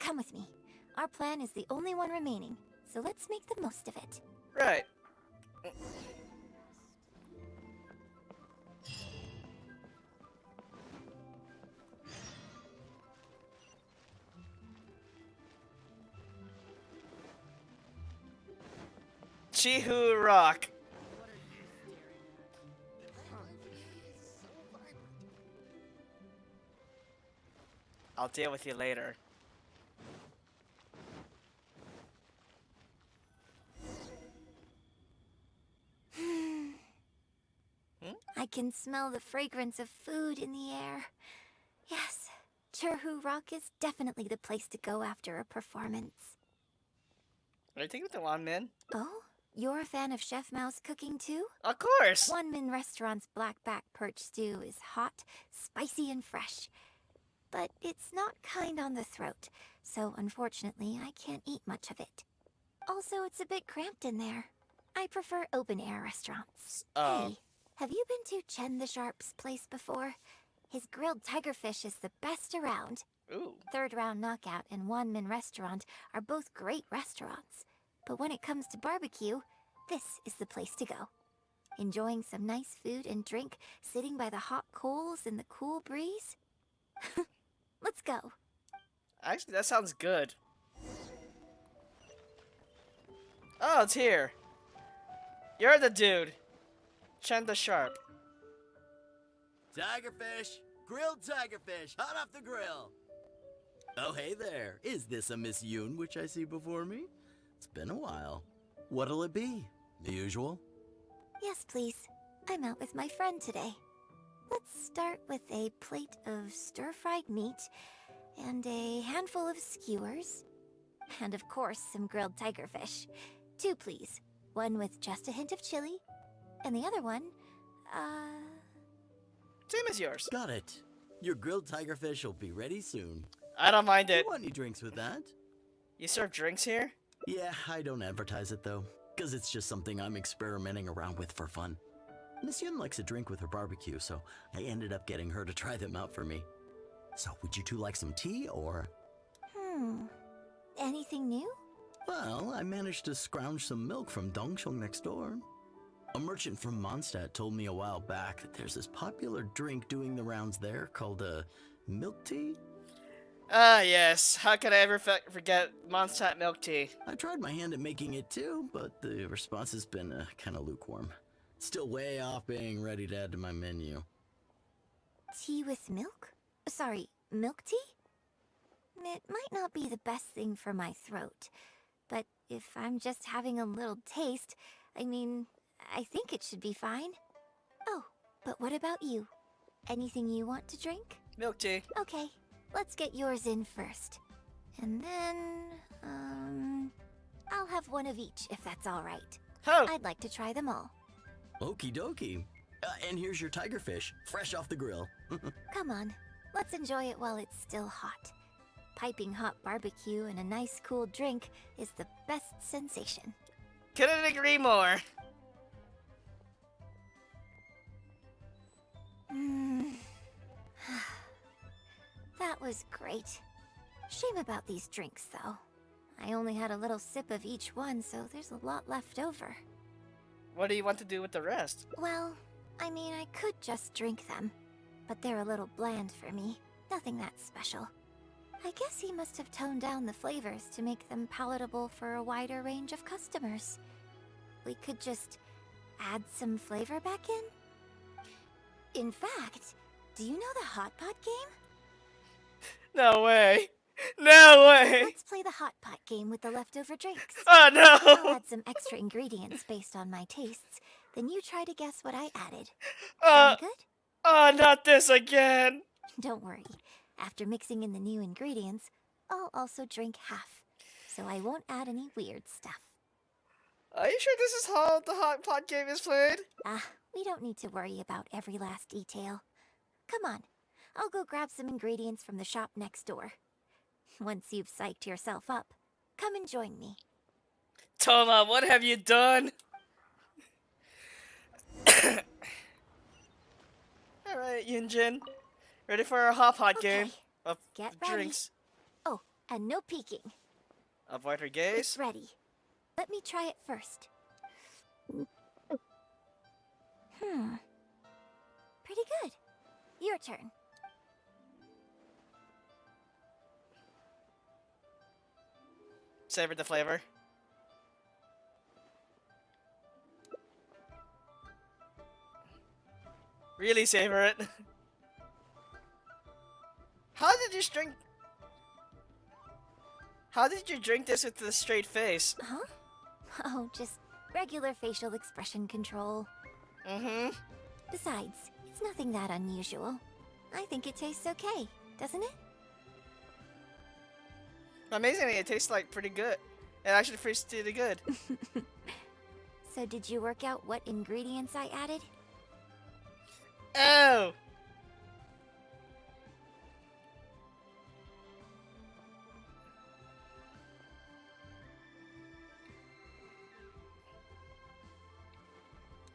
Come with me. Our plan is the only one remaining, so let's make the most of it. Right. Chihu Rock. I'll deal with you later. I can smell the fragrance of food in the air. Yes, Churhu Rock is definitely the place to go after a performance. Are you taking the Wanmin? Oh? You're a fan of Chef Mao's cooking too? Of course! Wanmin Restaurant's blackback perch stew is hot, spicy, and fresh. But it's not kind on the throat, so unfortunately I can't eat much of it. Also, it's a bit cramped in there. I prefer open-air restaurants. Hey, have you been to Chen the Sharp's place before? His grilled tigerfish is the best around. Ooh. Third Round Knockout and Wanmin Restaurant are both great restaurants. But when it comes to barbecue, this is the place to go. enjoying some nice food and drink, sitting by the hot coals in the cool breeze? Let's go. Actually, that sounds good. Oh, it's here. You're the dude. Chen the Sharp. Tigerfish! Grilled tigerfish, hot off the grill! Oh, hey there. Is this a Miss Yoon which I see before me? It's been a while. What'll it be? The usual? Yes, please. I'm out with my friend today. Let's start with a plate of stir-fried meat and a handful of skewers. And of course, some grilled tigerfish. 2, please. One with just a hint of chili, and the other one, Same as yours. Got it. Your grilled tigerfish will be ready soon. I don't mind Do you it. want any drinks with that? You serve drinks here? Yeah, I don't advertise it though, because it's just something I'm experimenting around with for fun. Miss Yun likes a drink with her barbecue, so I ended up getting her to try them out for me. So would you two like some tea, or? Anything new? Well, I managed to scrounge some milk from Dongsheng next door. A merchant from Mondstadt told me a while back that there's this popular drink doing the rounds there called milk tea. Ah, yes. How could I ever forget Mondstadt milk tea? I tried my hand at making it too, but the response has been kind of lukewarm. Still way off being ready to add to my menu. Tea with milk? Sorry, milk tea? It might not be the best thing for my throat, but if I'm just having a little taste, I mean, I think it should be fine. Oh, but what about you? Anything you want to drink? Milk tea. Okay, let's get yours in first. And then, I'll have one of each if that's all right. Oh, I'd like to try them all. Okie dokie. And here's your tigerfish, fresh off the grill. Come on, let's enjoy it while it's still hot. Piping hot barbecue and a nice cool drink is the best sensation. couldn't agree more. That was great. Shame about these drinks, though. I only had a little sip of each one, so there's a lot left over. What do you want to do with the rest? Well, I mean, I could just drink them, but they're a little bland for me. Nothing that special. I guess he must have toned down the flavors to make them palatable for a wider range of customers. We could just add some flavor back in? In fact, do you know the Hot Pot game? No way. No way. Let's play the Hot Pot game with the leftover drinks. Oh I'll no. add some extra ingredients based on my tastes, then you try to guess what I added. Uh, Sound good? not this again. Don't worry. After mixing in the new ingredients, I'll also drink half, so I won't add any weird stuff. Are you sure this is how the hot pot game is played? We don't need to worry about every last detail. Come on, I'll go grab some ingredients from the shop next door. Once you've psyched yourself up, come and join me. Toma, what have you done? Alright, Yunjin. Ready for our hot pot game of Get ready. drinks. Oh, and no peeking. Avoid her gaze. It's ready. Let me try it first. Pretty good. Your turn. Savor the flavor. Really savor it. How did you drink? How did you drink this with a straight face? Huh? Oh, just regular facial expression control. Mm-hmm. Besides, it's nothing that unusual. I think it tastes okay, doesn't it? Amazingly, it tastes like pretty good. It actually tastes pretty good. So did you work out what ingredients I added? Oh!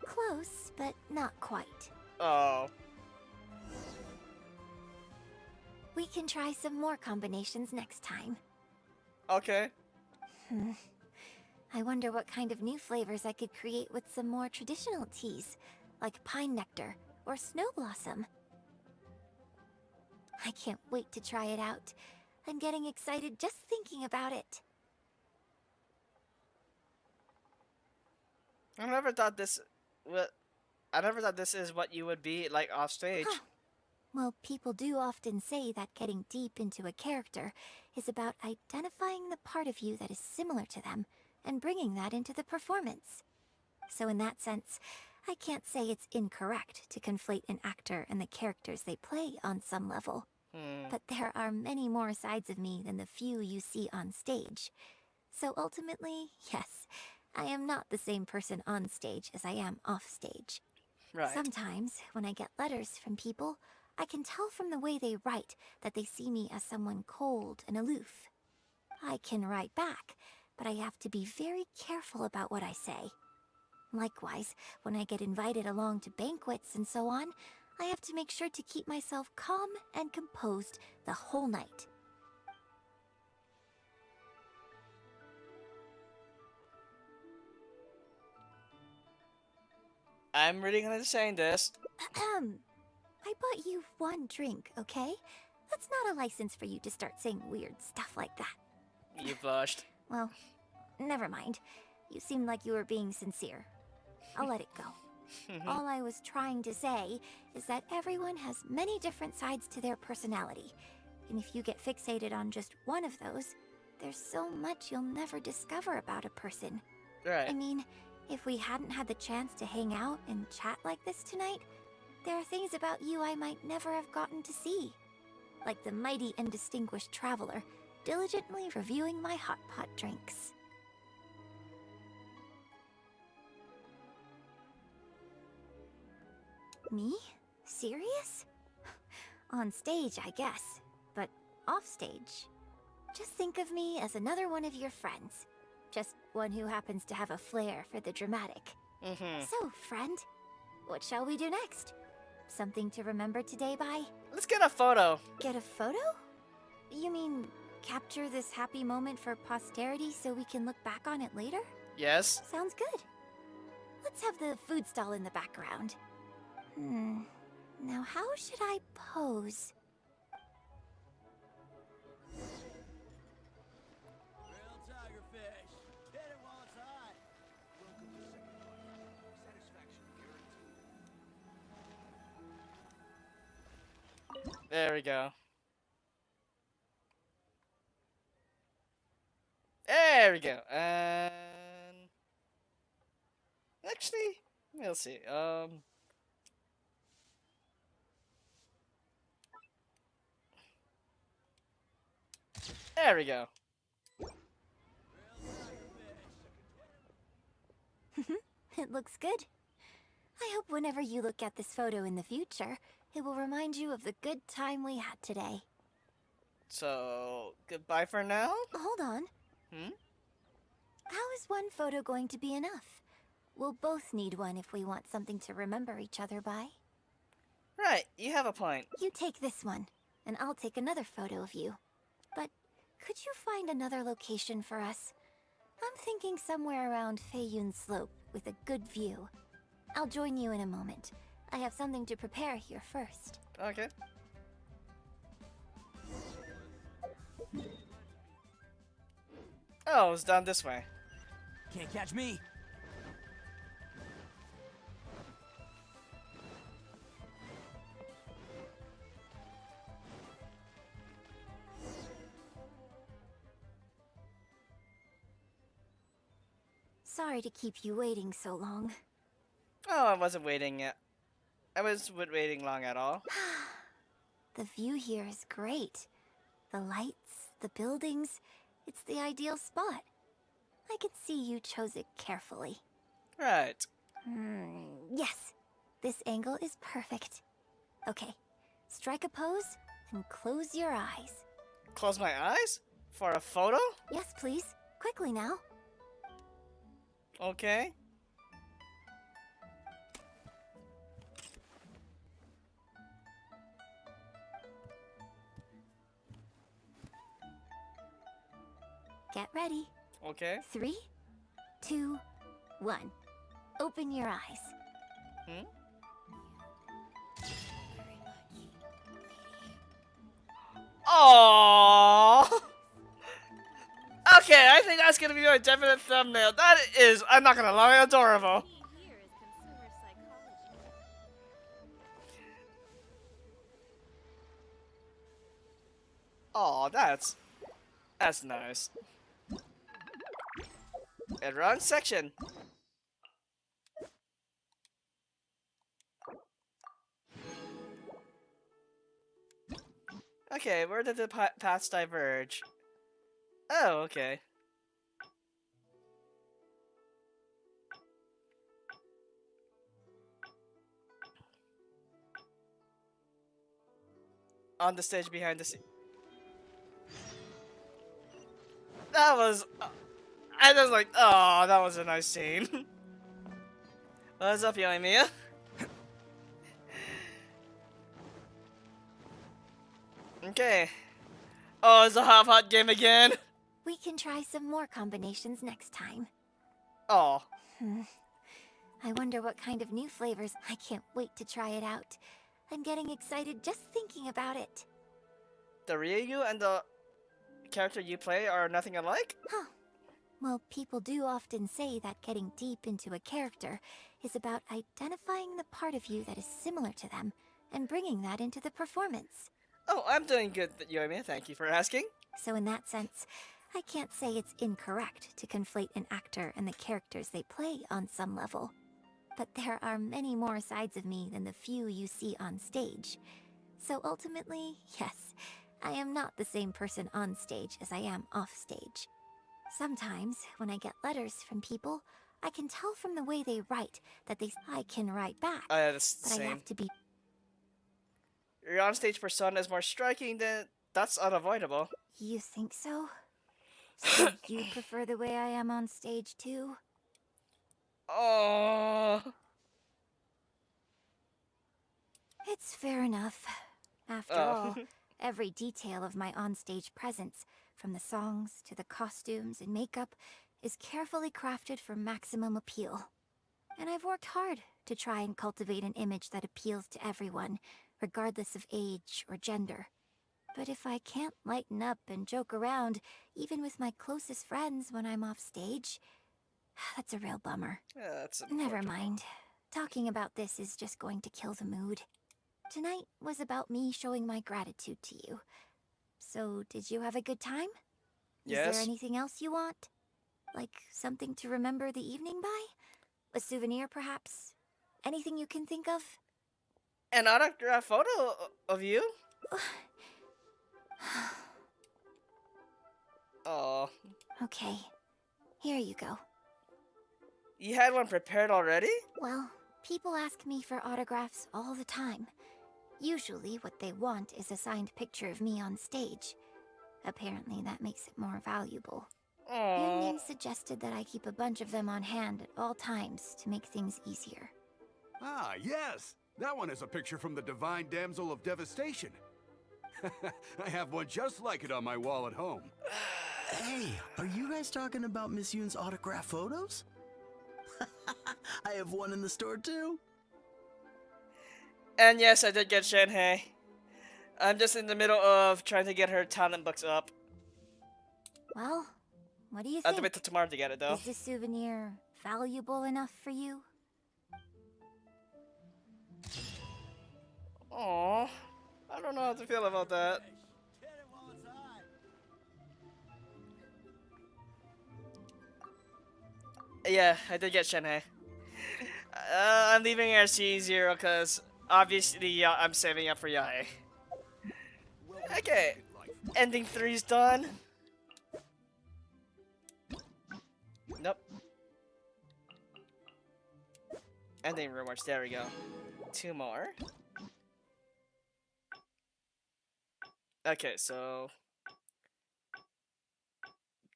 Close, but not quite. Oh. We can try some more combinations next time. Okay. I wonder what kind of new flavors I could create with some more traditional teas, like pine nectar or snow blossom. I can't wait to try it out. I'm getting excited just thinking about it. I never thought this. I never thought this is what you would be like off stage. Huh. Well, people do often say that getting deep into a character is about identifying the part of you that is similar to them and bringing that into the performance. So in that sense, I can't say it's incorrect to conflate an actor and the characters they play on some level. But there are many more sides of me than the few you see on stage. So ultimately, yes, I am not the same person on stage as I am off stage. Right. Sometimes, when I get letters from people, I can tell from the way they write that they see me as someone cold and aloof. I can write back, but I have to be very careful about what I say. Likewise, when I get invited along to banquets and so on, I have to make sure to keep myself calm and composed the whole night. I'm really gonna saying this. I bought you one drink, okay? That's not a license for you to start saying weird stuff like that. You blushed. Well, never mind. You seemed like you were being sincere. I'll let it go. All I was trying to say is that everyone has many different sides to their personality. And if you get fixated on just one of those, there's so much you'll never discover about a person. Right. I mean, if we hadn't had the chance to hang out and chat like this tonight, there are things about you I might never have gotten to see. Like the mighty and distinguished traveler, diligently reviewing my hot pot drinks. Me? Serious? On stage, I guess. But off stage? Just think of me as another one of your friends. Just one who happens to have a flair for the dramatic. So, friend, what shall we do next? Something to remember today by? Let's get a photo. Get a photo? You mean capture this happy moment for posterity so we can look back on it later? Yes. Sounds good. Let's have the food stall in the background. Now how should I pose? There we go. There we go. And actually, we'll see. There we go. It looks good. I hope whenever you look at this photo in the future, it will remind you of the good time we had today. So, goodbye for now? Hold on. How is one photo going to be enough? We'll both need one if we want something to remember each other by. Right, you have a point. You take this one, and I'll take another photo of you. But could you find another location for us? I'm thinking somewhere around Feiyun Slope with a good view. I'll join you in a moment. I have something to prepare here first. Okay. Oh, it's down this way. Can't catch me. Sorry to keep you waiting so long. Oh, I wasn't waiting yet. I wasn't waiting long at all. The view here is great. The lights, the buildings, it's the ideal spot. I can see you chose it carefully. Right. Yes, this angle is perfect. Okay, strike a pose and close your eyes. Close my eyes? For a photo? Yes, please. Quickly now. Okay. Get ready. Okay. 3, 2, 1. Open your eyes. Hmm? Aww. Okay, I think that's gonna be my definite thumbnail. That is, I'm not gonna lie, adorable. Oh, that's nice. And run section. Okay, where did the paths diverge? Oh, okay. On the stage behind the scene. That was... I was like, oh, that was a nice scene. What's up, Yoimiya? Okay. Oh, it's a hot game again. We can try some more combinations next time. Oh. I wonder what kind of new flavors. I can't wait to try it out. I'm getting excited just thinking about it. The Ryu and the character you play are nothing alike? Huh. Well, people do often say that getting deep into a character is about identifying the part of you that is similar to them and bringing that into the performance. Oh, I'm doing good, Yoimiya. Thank you for asking. So in that sense, I can't say it's incorrect to conflate an actor and the characters they play on some level. But there are many more sides of me than the few you see on stage. So ultimately, yes, I am not the same person on stage as I am off stage. Sometimes, when I get letters from people, I can tell from the way they write that I can write back. Oh, yeah, that's the but same. I have to be... Your on-stage persona is more striking than... That's unavoidable. You think so? So you prefer the way I am on stage, too? Oh. It's fair enough. After all, every detail of my onstage presence, from the songs to the costumes and makeup, is carefully crafted for maximum appeal. And I've worked hard to try and cultivate an image that appeals to everyone, regardless of age or gender. But if I can't lighten up and joke around, even with my closest friends when I'm off stage, that's a real bummer. Yeah, that's Never mind. Talking about this is just going to kill the mood. Tonight was about me showing my gratitude to you. So, did you have a good time? Yes. Is there anything else you want? Like something to remember the evening by? A souvenir, perhaps? Anything you can think of? An autograph photo of you? Oh. Okay. Here you go. You had one prepared already? Well, people ask me for autographs all the time. Usually what they want is a signed picture of me on stage. Apparently that makes it more valuable. Yunning suggested that I keep a bunch of them on hand at all times to make things easier. Ah, yes! That one is a picture from the Divine Damsel of Devastation. I have one just like it on my wall at home. Hey, are you guys talking about Miss Yoon's autograph photos? I have one in the store too. And yes, I did get Shanhei. I'm just in the middle of trying to get her talent books up. Well, what do you I have to think? wait till tomorrow to get it, though. Is this souvenir valuable enough for you? Aww. I don't know how to feel about that. Yeah, I did get Shanhei. I'm leaving her C0 because obviously I'm saving up for Yae. Okay, ending 3's done. Nope. Ending rewards, there we go. 2 more. Okay, so...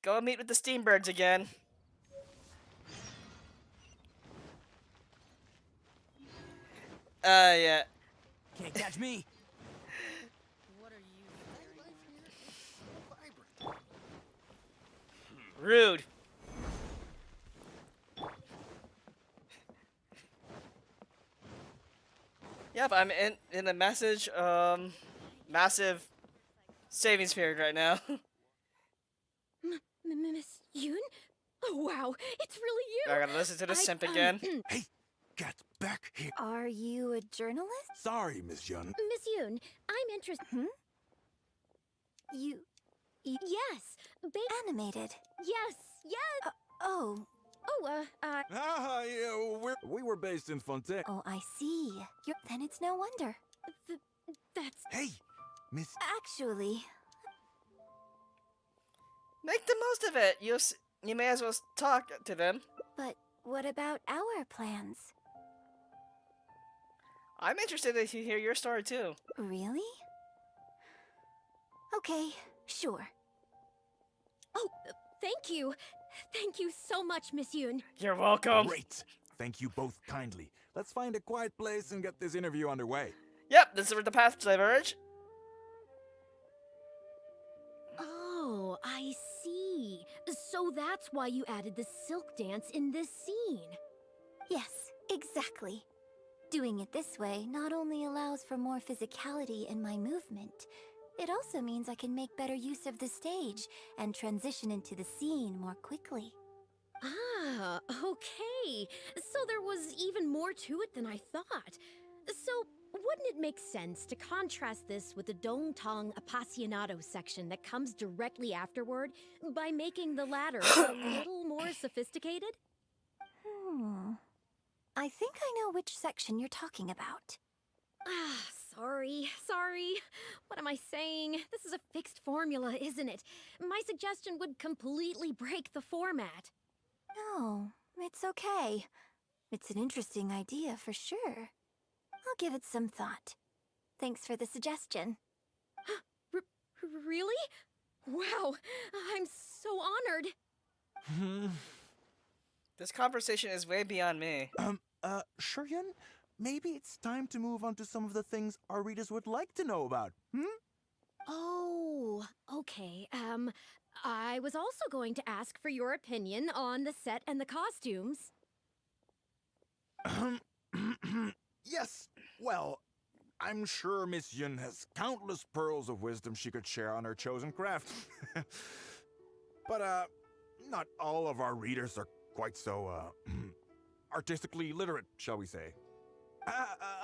Go meet with the Steambirds again. Yeah. Can't catch me. Rude. Yep, I'm in a massive savings period right now. Miss Yoon? Oh, wow, it's really you! I gotta listen to the simp again. Hey, get back here. Are you a journalist? Sorry, Miss Yun. Miss Yoon, I'm interested. You Yes, animated. yes, yes. Oh, Yeah, we were based in Fontaine. oh, I see. Then it's no wonder. That's. Hey, Miss. Actually, Make the most of it. You may as well talk to them. but what about our plans? I'm interested to hear your story too. Really? Okay, sure. Oh, thank you. Thank you so much, Miss Yoon. You're welcome. Great. Thank you both kindly. Let's find a quiet place and get this interview underway. Yep, this is where the paths diverge. Oh, I see. So that's why you added the silk dance in this scene. Yes, exactly. Doing it this way not only allows for more physicality in my movement, it also means I can make better use of the stage and transition into the scene more quickly. Ah, okay. So there was even more to it than I thought. So, wouldn't it make sense to contrast this with the Dongtong Appassionato section that comes directly afterward by making the latter a little more sophisticated? I think I know which section you're talking about. Ah, sorry. What am I saying? This is a fixed formula, isn't it? My suggestion would completely break the format. No, it's okay. It's an interesting idea for sure. I'll give it some thought. Thanks for the suggestion. Really? Wow, I'm so honored. This conversation is way beyond me. Shuryun, maybe it's time to move on to some of the things our readers would like to know about, Oh, okay. I was also going to ask for your opinion on the set and the costumes. Yes, well, I'm sure Miss Yun has countless pearls of wisdom she could share on her chosen craft. But, not all of our readers are quite so, artistically literate, shall we say.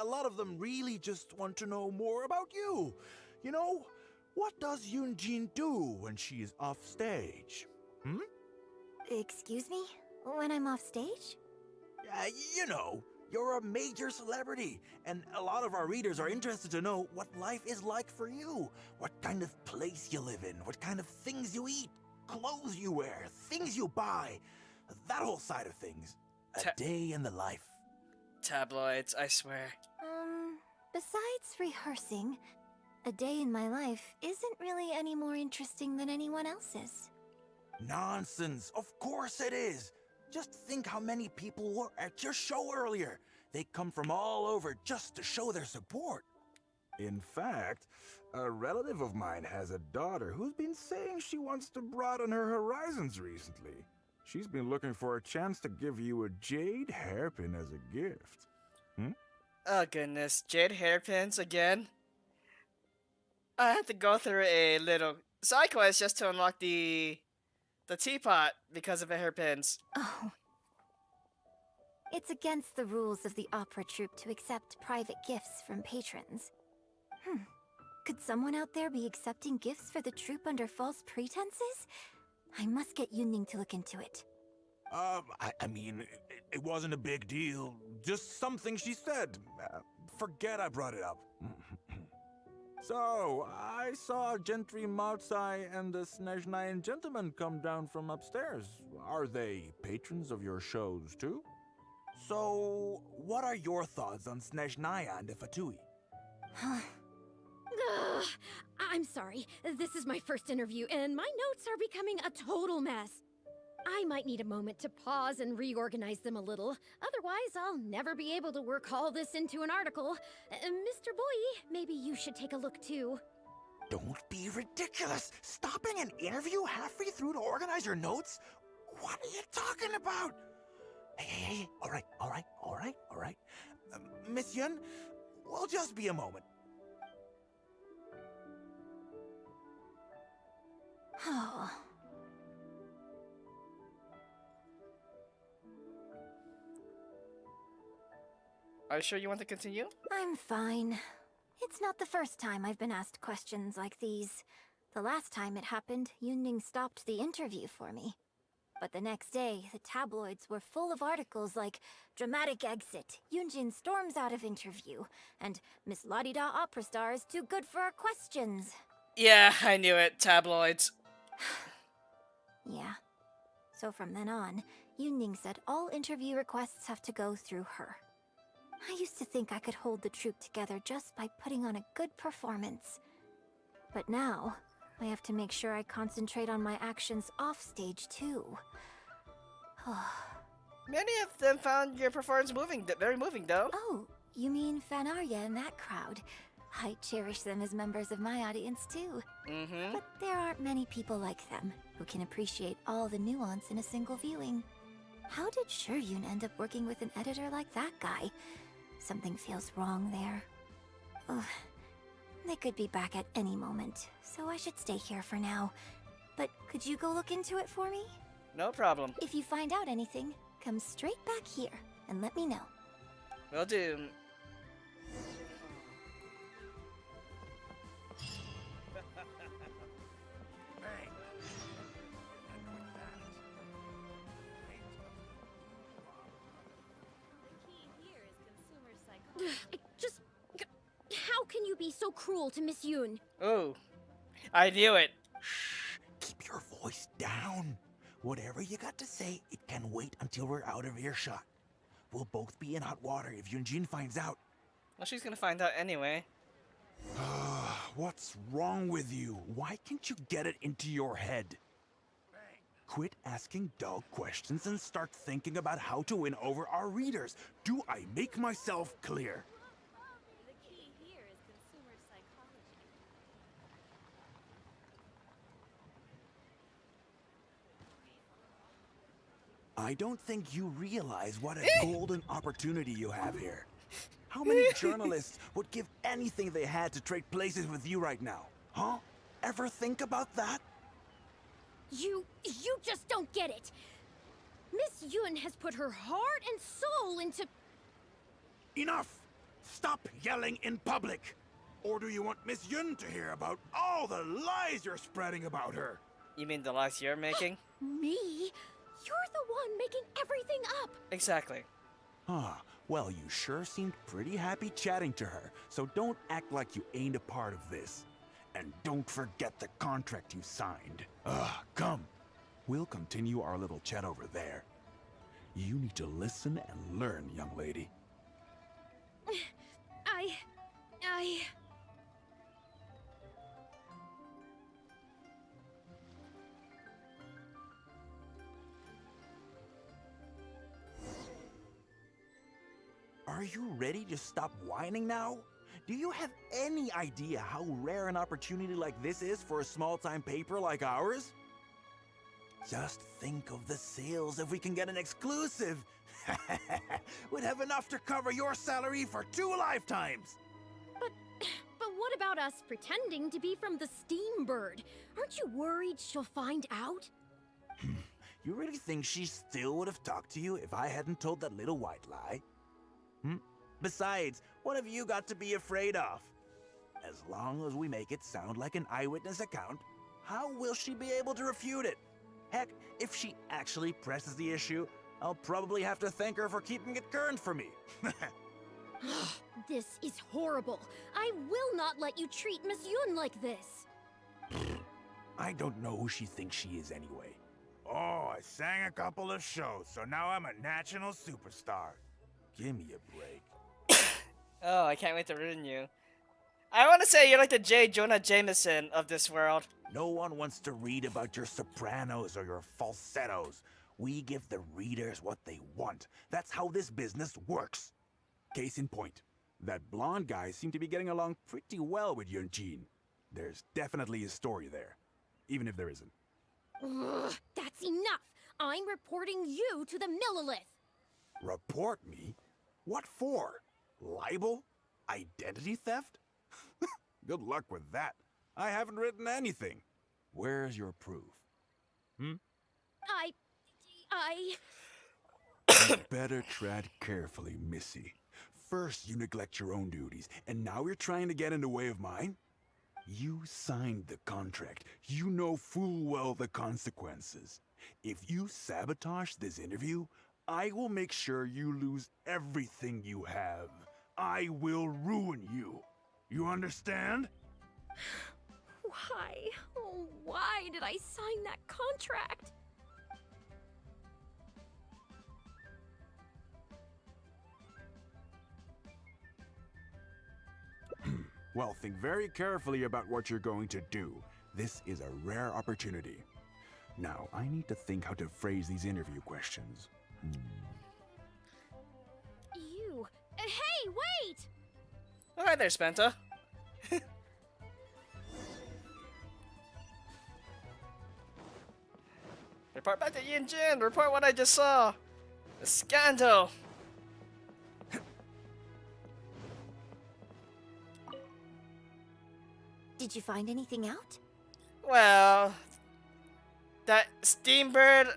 A lot of them really just want to know more about you. You know, what does Yoonjin do when she is off stage? Excuse me? When I'm off stage? You know, you're a major celebrity, and a lot of our readers are interested to know what life is like for you. What kind of place you live in, what kind of things you eat, clothes you wear, things you buy, that whole side of things. A day in the life. Tabloids, I swear. Besides rehearsing, a day in my life isn't really any more interesting than anyone else's. Nonsense, of course it is. Just think how many people were at your show earlier. They come from all over just to show their support. In fact, a relative of mine has a daughter who's been saying she wants to broaden her horizons recently. She's been looking for a chance to give you a jade hairpin as a gift. Oh goodness, jade hairpins again? I had to go through a little side quest just to unlock the teapot because of the hairpins. Oh. It's against the rules of the opera troupe to accept private gifts from patrons. Could someone out there be accepting gifts for the troupe under false pretenses? I must get Yunning to look into it. I mean, it wasn't a big deal. Just something she said. Forget I brought it up. So, I saw Gentry Maotsai and the Snezhnayan gentleman come down from upstairs. Are they patrons of your shows, too? So, what are your thoughts on Snezhnaya and the Fatui? Ugh, I'm sorry. This is my first interview, and my notes are becoming a total mess. I might need a moment to pause and reorganize them a little. Otherwise, I'll never be able to work all this into an article. Mr. Boyi, maybe you should take a look too. Don't be ridiculous! Stopping an interview halfway through to organize your notes? What are you talking about? Hey, all right. Miss Yun, Well, just be a moment. Oh. Are you sure you want to continue? I'm fine. It's not the first time I've been asked questions like these. The last time it happened, Yunning stopped the interview for me. But the next day, the tabloids were full of articles like "Dramatic Exit, Yunjin storms out of interview," and "Miss La-di-da opera star is too good for our questions." Yeah, I knew it. Tabloids. Yeah. So from then on, Yunning said all interview requests have to go through her. I used to think I could hold the troupe together just by putting on a good performance. But now, I have to make sure I concentrate on my actions off stage too. Many of them found your performance very moving, though. Oh, you mean Fanarya and that crowd? I cherish them as members of my audience too. Mm-hmm. But there aren't many people like them who can appreciate all the nuance in a single viewing. How did Shuryun end up working with an editor like that guy? Something feels wrong there. Ugh. They could be back at any moment, so I should stay here for now. But could you go look into it for me? No problem. If you find out anything, come straight back here and let me know. Will do. How can you be so cruel to Miss Yoon? Oh, I knew it. Shh, keep your voice down. Whatever you got to say, it can wait until we're out of earshot. We'll both be in hot water if Yunjin finds out. Well, she's gonna find out anyway. What's wrong with you? Why can't you get it into your head? Quit asking dull questions and start thinking about how to win over our readers. Do I make myself clear? The key here is consumer psychology. I don't think you realize what a golden opportunity you have here. How many journalists would give anything they had to trade places with you right now? Huh? Ever think about that? You just don't get it. Miss Yoon has put her heart and soul into... Enough! Stop yelling in public! Or do you want Miss Yun to hear about all the lies you're spreading about her? You mean the lies you're making? Me? You're the one making everything up. Exactly. Well, you sure seemed pretty happy chatting to her, so don't act like you ain't a part of this. And don't forget the contract you signed. Come. We'll continue our little chat over there. You need to listen and learn, young lady. I... Are you ready to stop whining now? Do you have any idea how rare an opportunity like this is for a small-time paper like ours? Just think of the sales if we can get an exclusive. We'd have enough to cover your salary for 2 lifetimes. But what about us pretending to be from the Steambird? Aren't you worried she'll find out? You really think she still would have talked to you if I hadn't told that little white lie? Besides, what have you got to be afraid of? As long as we make it sound like an eyewitness account, how will she be able to refute it? Heck, if she actually presses the issue, I'll probably have to thank her for keeping it current for me. This is horrible. I will not let you treat Miss Yoon like this. I don't know who she thinks she is anyway. Oh, I sang a couple of shows, so now I'm a national superstar. Give me a break. Oh, I can't wait to ruin you. I want to say you're like the J. Jonah Jameson of this world. No one wants to read about your sopranos or your falsettos. We give the readers what they want. That's how this business works. Case in point, that blonde guy seemed to be getting along pretty well with Yunjin. There's definitely a story there, even if there isn't. Ugh, that's enough. I'm reporting you to the Millilith. Report me? What for? Libel? Identity theft? Good luck with that. I haven't written anything. Where's your proof? You better tread carefully, Missy. First, you neglect your own duties, and now you're trying to get in the way of mine? You signed the contract. You know full well the consequences. If you sabotage this interview, I will make sure you lose everything you have. I will ruin you. You understand? Why? Oh, why did I sign that contract? Well, think very carefully about what you're going to do. This is a rare opportunity. Now, I need to think how to phrase these interview questions. You. Hey, wait! Oh, hi there, Spenta. Report back to Yinjin. Report what I just saw. The scandal. Did you find anything out? Well, that Steambird,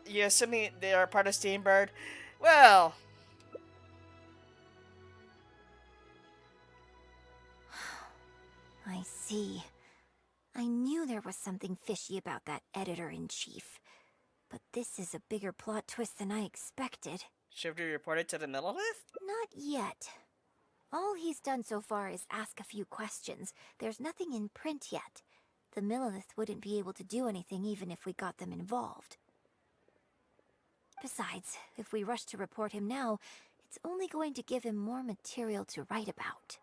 you assuming they are part of Steambird? Well, I see. I knew there was something fishy about that editor-in-chief. But this is a bigger plot twist than I expected. should we report it to the Millilith? Not yet. All he's done so far is ask a few questions. There's nothing in print yet. The Millilith wouldn't be able to do anything even if we got them involved. Besides, if we rush to report him now, it's only going to give him more material to write about.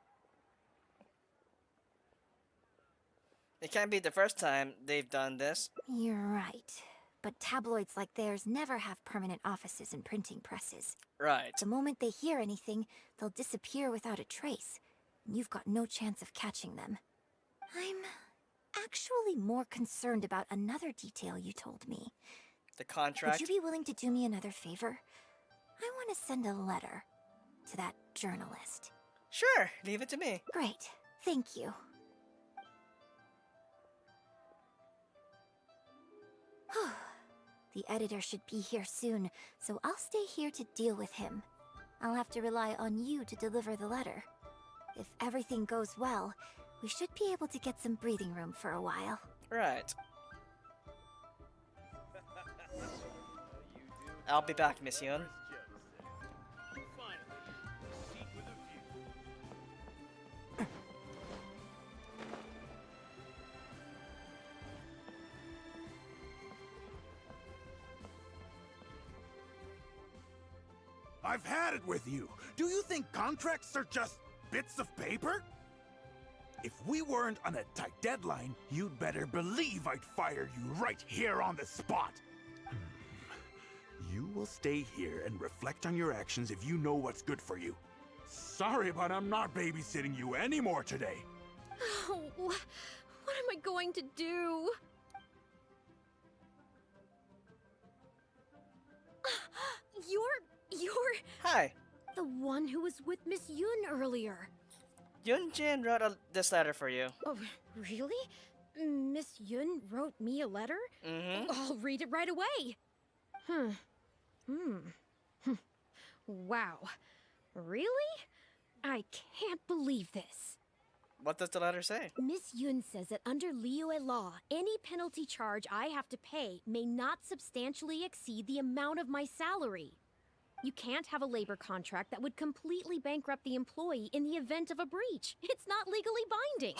It can't be the first time they've done this. You're right. But tabloids like theirs never have permanent offices and printing presses. Right. The moment they hear anything, they'll disappear without a trace. And you've got no chance of catching them. I'm actually more concerned about another detail you told me. The contract? Would you be willing to do me another favor? I want to send a letter to that journalist. Sure, leave it to me. Great. Thank you. The editor should be here soon, so I'll stay here to deal with him. I'll have to rely on you to deliver the letter. If everything goes well, we should be able to get some breathing room for a while. Right. I'll be back, Miss Yun. I've had it with you. Do you think contracts are just bits of paper? If we weren't on a tight deadline, you'd better believe I'd fire you right here on the spot. You will stay here and reflect on your actions if you know what's good for you. Sorry, but I'm not babysitting you anymore today. Oh, what am I going to do? You're Hi. the one who was with Miss Yun earlier. Yunjin wrote this letter for you. Oh, really? Miss Yun wrote me a letter? Mm-hmm. I'll read it right away. Wow. Really? I can't believe this. What does the letter say? Miss Yun says that under Liyue law, any penalty charge I have to pay may not substantially exceed the amount of my salary. You can't have a labor contract that would completely bankrupt the employee in the event of a breach. It's not legally binding.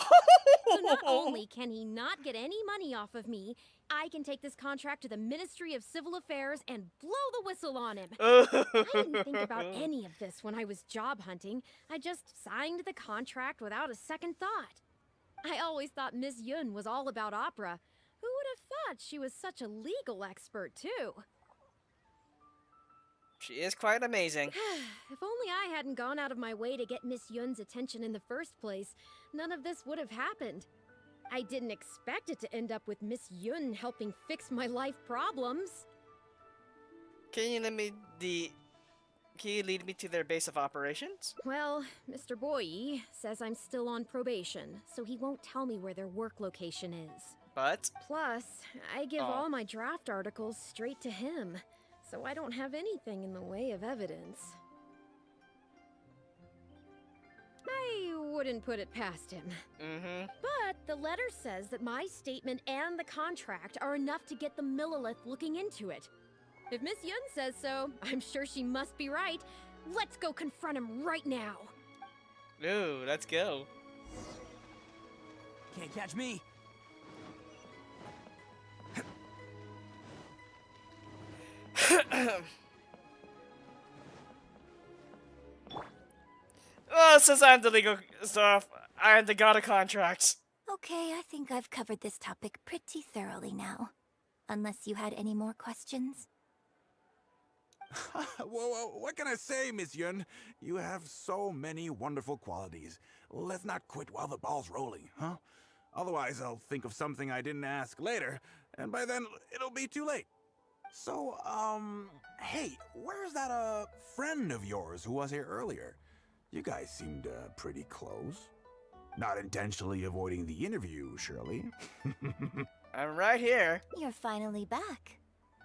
So not only can he not get any money off of me, I can take this contract to the Ministry of Civil Affairs and blow the whistle on him. I didn't think about any of this when I was job hunting. I just signed the contract without a second thought. I always thought Miss Yun was all about opera. Who would have thought she was such a legal expert, too? She is quite amazing. If only I hadn't gone out of my way to get Miss Yun's attention in the first place, none of this would have happened. I didn't expect it to end up with Miss Yun helping fix my life problems. Can you Can you lead me to their base of operations? Well, Mr. Boye says I'm still on probation, so he won't tell me where their work location is. But Plus, I give Oh. all my draft articles straight to him, so I don't have anything in the way of evidence. I wouldn't put it past him. But the letter says that my statement and the contract are enough to get the Millilith looking into it. If Miss Yun says so, I'm sure she must be right. Let's go confront him right now. Ooh, let's go. Can't catch me. Oh, since I'm the legal stuff, I'm the god of contracts. Okay, I think I've covered this topic pretty thoroughly now. Unless you had any more questions? Well, what can I say, Miss Yun? You have so many wonderful qualities. Let's not quit while the ball's rolling, huh? Otherwise, I'll think of something I didn't ask later, and by then, it'll be too late. So, hey, where's that, friend of yours who was here earlier? You guys seemed, pretty close. Not intentionally avoiding the interview, surely? I'm right here. You're finally back.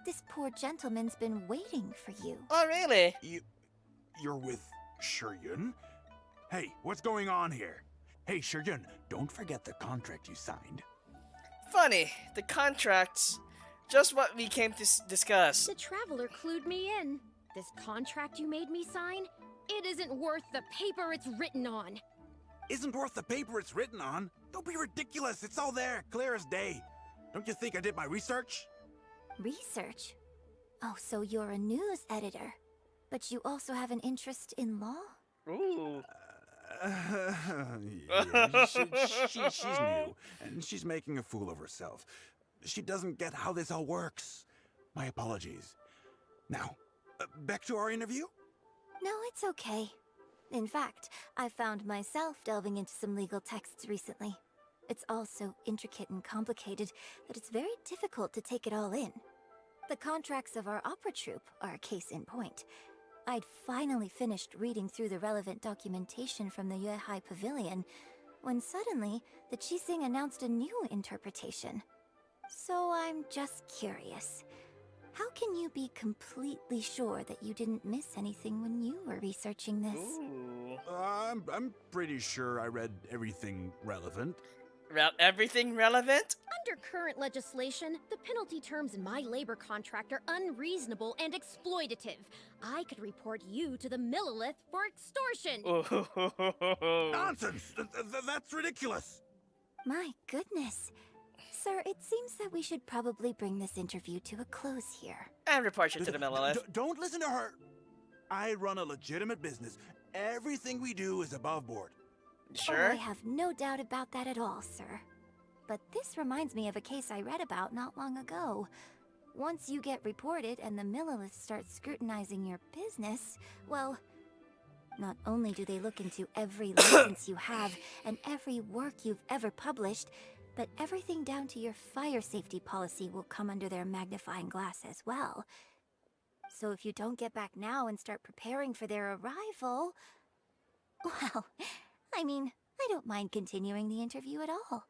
This poor gentleman's been waiting for you. Oh, really? You're with Shiyun? Hey, what's going on here? Hey, Shiyun, don't forget the contract you signed. Funny, the contracts, just what we came to discuss. The Traveler clued me in. This contract you made me sign, it isn't worth the paper it's written on. Isn't worth the paper it's written on? Don't be ridiculous, it's all there, clear as day. Don't you think I did my research? Research? Oh, so you're a news editor. But you also have an interest in law? Ooh. Yeah, she's new, and she's making a fool of herself. She doesn't get how this all works. My apologies. Now, back to our interview? No, it's okay. In fact, I found myself delving into some legal texts recently. It's all so intricate and complicated that it's very difficult to take it all in. The contracts of our opera troupe are a case in point. I'd finally finished reading through the relevant documentation from the Liyue Pavilion when suddenly the Qixing announced a new interpretation. So I'm just curious. How can you be completely sure that you didn't miss anything when you were researching this? Ooh. I'm pretty sure I read everything relevant. Everything relevant? Under current legislation, the penalty terms in my labor contract are unreasonable and exploitative. I could report you to the Millilith for extortion. Nonsense! That's ridiculous! My goodness. Sir, it seems that we should probably bring this interview to a close here. And report you to the Millilith. Don't listen to her! I run a legitimate business. Everything we do is above board. Sure? Oh, I have no doubt about that at all, sir. But this reminds me of a case I read about not long ago. Once you get reported and the Millilith starts scrutinizing your business, well, not only do they look into every license you have and every work you've ever published, but everything down to your fire safety policy will come under their magnifying glass as well. So if you don't get back now and start preparing for their arrival, well, I mean, I don't mind continuing the interview at all.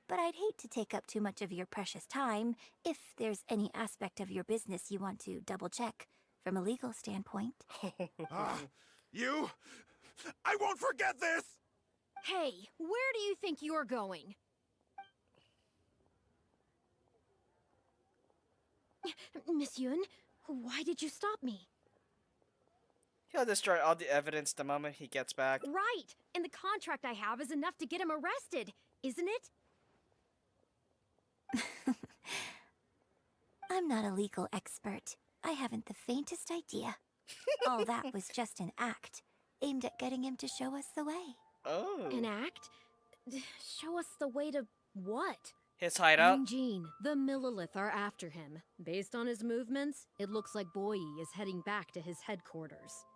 But I'd hate to take up too much of your precious time if there's any aspect of your business you want to double-check from a legal standpoint. You? I won't forget this! Hey, where do you think you're going? Miss Yun, why did you stop me? He'll destroy all the evidence the moment he gets back. Right, and the contract I have is enough to get him arrested, isn't it? I'm not a legal expert. I haven't the faintest idea. All that was just an act, aimed at getting him to show us the way. Oh. An act? Show us the way to what? His hideout? Eugene, the Millilith are after him. Based on his movements, it looks like Boye is heading back to his headquarters.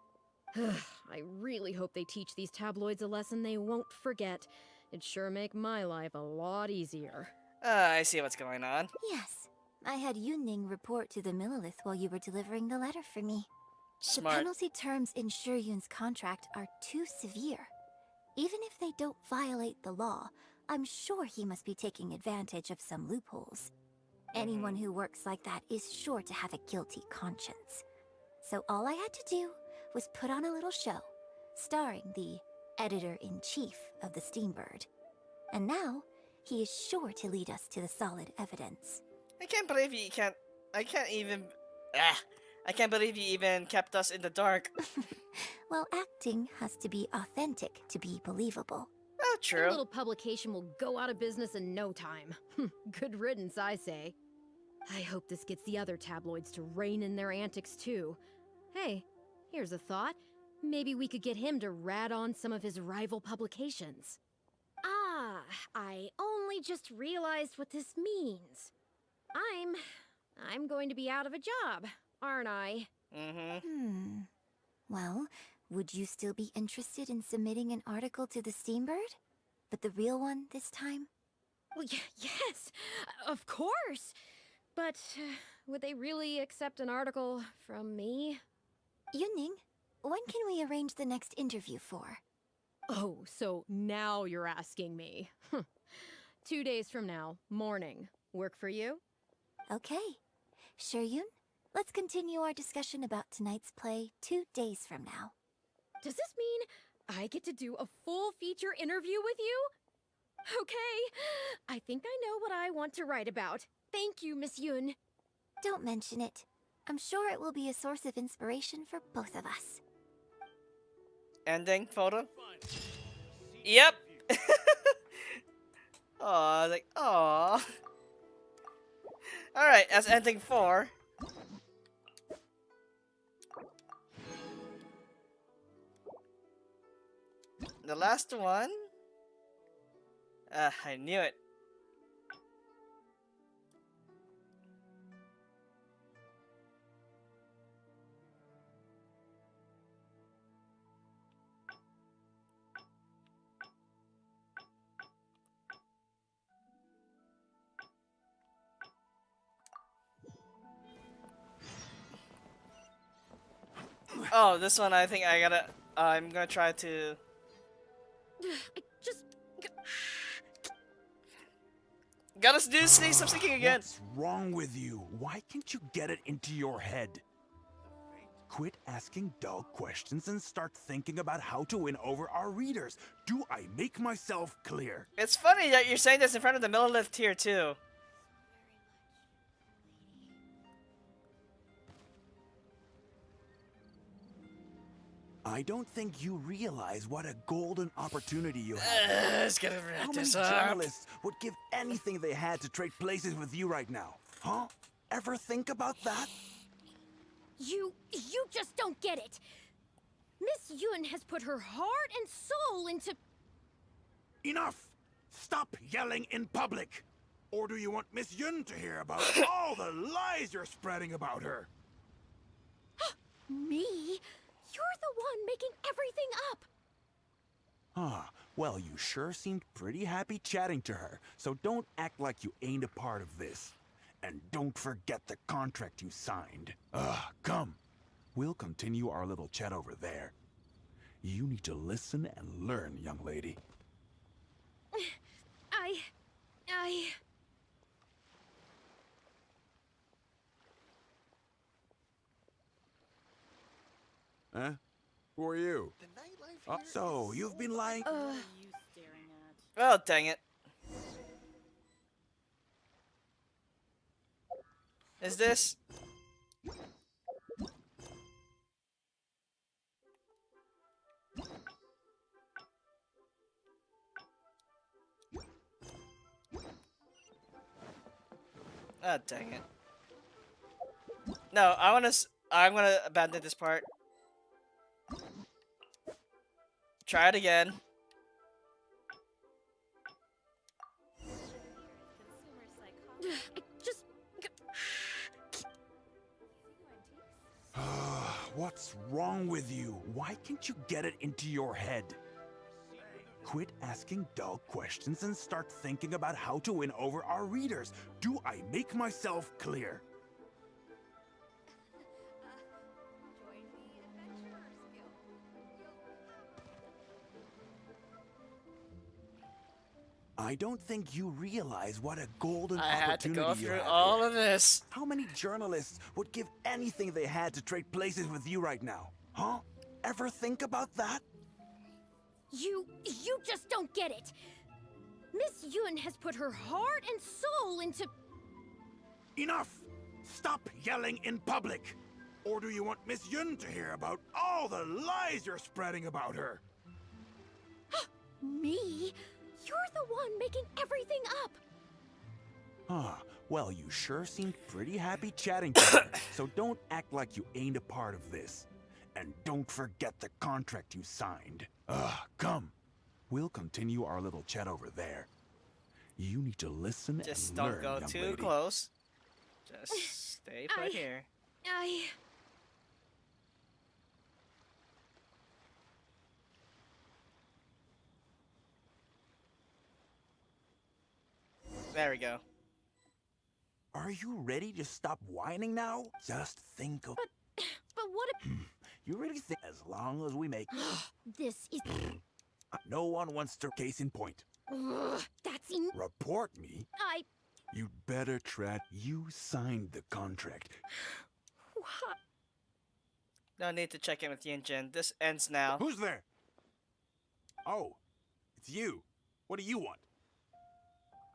I really hope they teach these tabloids a lesson they won't forget. It'd sure make my life a lot easier. I see what's going on. Yes, I had Yunning report to the Millilith while you were delivering the letter for me. The Smart. penalty terms in Shuryun's contract are too severe. Even if they don't violate the law, I'm sure he must be taking advantage of some loopholes. Anyone who works like that is sure to have a guilty conscience. So all I had to do was put on a little show, starring the editor-in-chief of the Steambird. And now, he is sure to lead us to the solid evidence. I can't believe you can't. I can't even. Ah, I can't believe you even kept us in the dark. Well, acting has to be authentic to be believable. Oh, Your true. little publication will go out of business in no time. Good riddance, I say. I hope this gets the other tabloids to rein in their antics too. Hey, here's a thought. Maybe we could get him to rat on some of his rival publications. Ah, I only just realized what this means. I'm going to be out of a job, aren't I? Mm-hmm. Well, would you still be interested in submitting an article to the Steambird? But the real one this time? Well, yes, of course. But would they really accept an article from me? Yunning, when can we arrange the next interview for? Oh, so now you're asking me. 2 days from now, morning. Work for you? Okay. Shuryun, let's continue our discussion about tonight's play 2 days from now. Does this mean I get to do a full feature interview with you? Okay, I think I know what I want to write about. Thank you, Miss Yun. Don't mention it. I'm sure it will be a source of inspiration for both of us. Ending photo. Yep. Aw, like aw. All right, as ending 4. The last one. I knew it. Oh, this one I think I'm gonna try to. I just... Gotta do some thinking again. What's wrong with you? Why can't you get it into your head? Quit asking dull questions and start thinking about how to win over our readers. Do I make myself clear? It's funny that you're saying this in front of the Millilith tier too. I don't think you realize what a golden opportunity you have. Let's get How many this up. journalists would give anything they had to trade places with you right now? Huh? Ever think about that? You just don't get it. Miss Yun has put her heart and soul into... Enough! Stop yelling in public! Or do you want Miss Yun to hear about all the lies you're spreading about her? Me? You're the one making everything up. Ah, well, you sure seemed pretty happy chatting to her, so don't act like you ain't a part of this. And don't forget the contract you signed. Come. We'll continue our little chat over there. You need to listen and learn, young lady. Huh? Who are you? So, you've been lying? Oh, dang it. Is this? Ah, dang it. No, I'm gonna abandon this part. Try it again. What's wrong with you? Why can't you get it into your head? Quit asking dull questions and start thinking about how to win over our readers. Do I make myself clear? I don't think you realize what a golden I had to opportunity go you through have all here. of this. How many journalists would give anything they had to trade places with you right now? Huh? Ever think about that? You just don't get it. Miss Yun has put her heart and soul into... Enough! Stop yelling in public! Or do you want Miss Yun to hear about all the lies you're spreading about her? Me? You're the one making everything up. Ah, well, you sure seemed pretty happy chatting to her, so don't act like you ain't a part of this. And don't forget the contract you signed. Come. We'll continue our little chat over there. You need to listen Just and don't learn, go young too lady. close. Just stay put here. There we go. Are you ready to stop whining now? Just think of... But what if... You really think as long as we make... This is... No one wants to... Case in point. That's in... Report me? You'd better tread. You signed the contract. What? No need to check in with Yunjin. This ends now. Who's there? Oh, it's you. What do you want?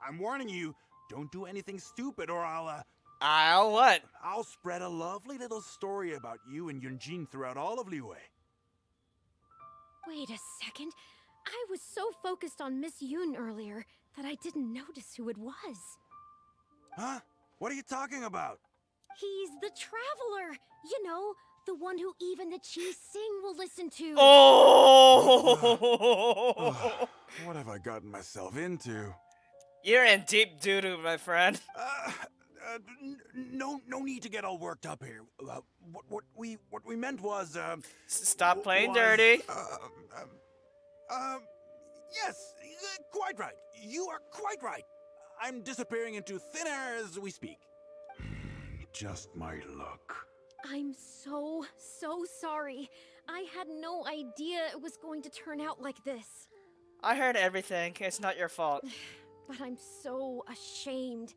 I'm warning you, don't do anything stupid or I'll what? I'll spread a lovely little story about you and Yunjin throughout all of Liyue. Wait a second. I was so focused on Miss Yun earlier that I didn't notice who it was. Huh? What are you talking about? He's the Traveler. You know, the one who even the Chi Sing will listen to. Oh! What have I gotten myself into? You're in deep doo-doo, my friend. No need to get all worked up here. What we meant was Stop playing dirty. Yes, quite right. You are quite right. I'm disappearing into thin air as we speak. Just my luck. I'm so sorry. I had no idea it was going to turn out like this. I heard everything. It's not your fault. But I'm so ashamed.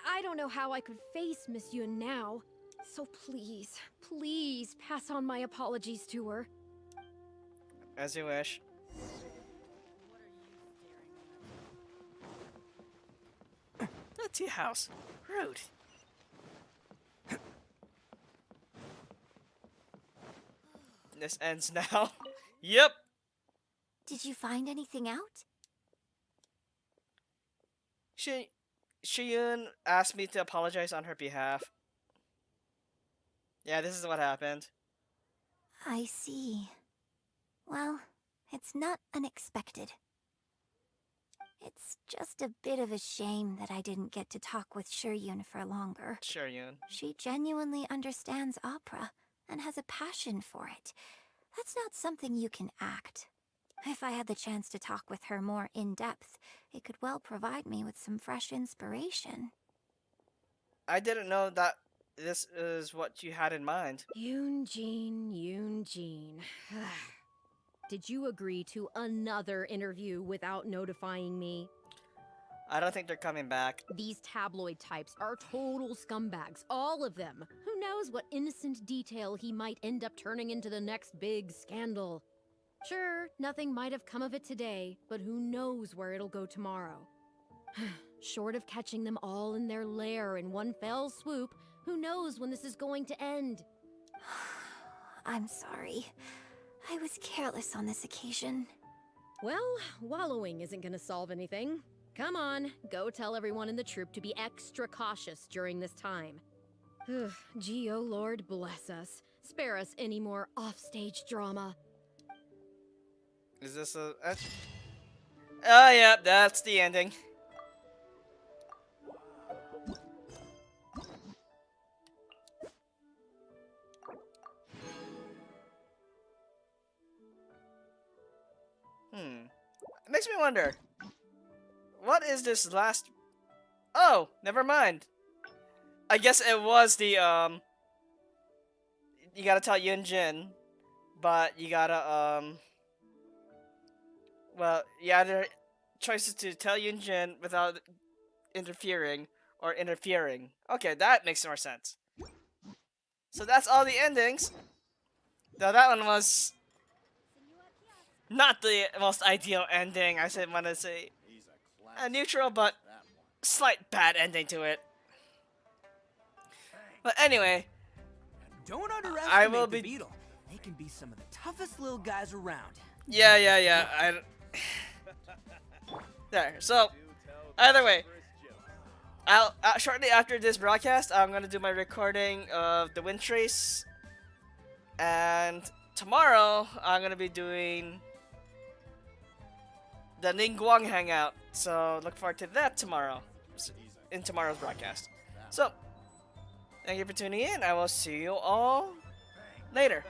I don't know how I could face Miss Yun now. So please pass on my apologies to her. As you wish. The tea house. Rude. This ends now. Yep. Did you find anything out? Shiyun asked me to apologize on her behalf. Yeah, this is what happened. I see. Well, it's not unexpected. It's just a bit of a shame that I didn't get to talk with Shiyun for longer. Shiyun. She genuinely understands opera and has a passion for it. That's not something you can act. If I had the chance to talk with her more in depth, it could well provide me with some fresh inspiration. I didn't know that this is what you had in mind. Yunjin. Did you agree to another interview without notifying me? I don't think they're coming back. These tabloid types are total scumbags, all of them. Who knows what innocent detail he might end up turning into the next big scandal. Sure, nothing might have come of it today, but who knows where it'll go tomorrow. Short of catching them all in their lair in one fell swoop, who knows when this is going to end? I'm sorry. I was careless on this occasion. Well, wallowing isn't gonna solve anything. Come on, go tell everyone in the troupe to be extra cautious during this time. Gee, oh Lord, bless us. Spare us any more offstage drama. Is this a... Oh, yeah, that's the ending. It makes me wonder. What is this last... Oh, never mind. I guess it was the, You gotta tell Yunjin, but you gotta, well, you either choices to tell Yunjin without interfering or interfering. Okay, that makes more sense. So that's all the endings. Though that one was not the most ideal ending. I want to say a neutral but slight bad ending to it. But anyway, Don't I underestimate will the be- beetle. They can be some of the toughest little guys around. yeah. There. So either way, I'll shortly after this broadcast, I'm gonna do my recording of the Windtrace, and tomorrow I'm gonna be doing the Ningguang Hangout. So look forward to that tomorrow, in tomorrow's broadcast. So thank you for tuning in. I will see you all later.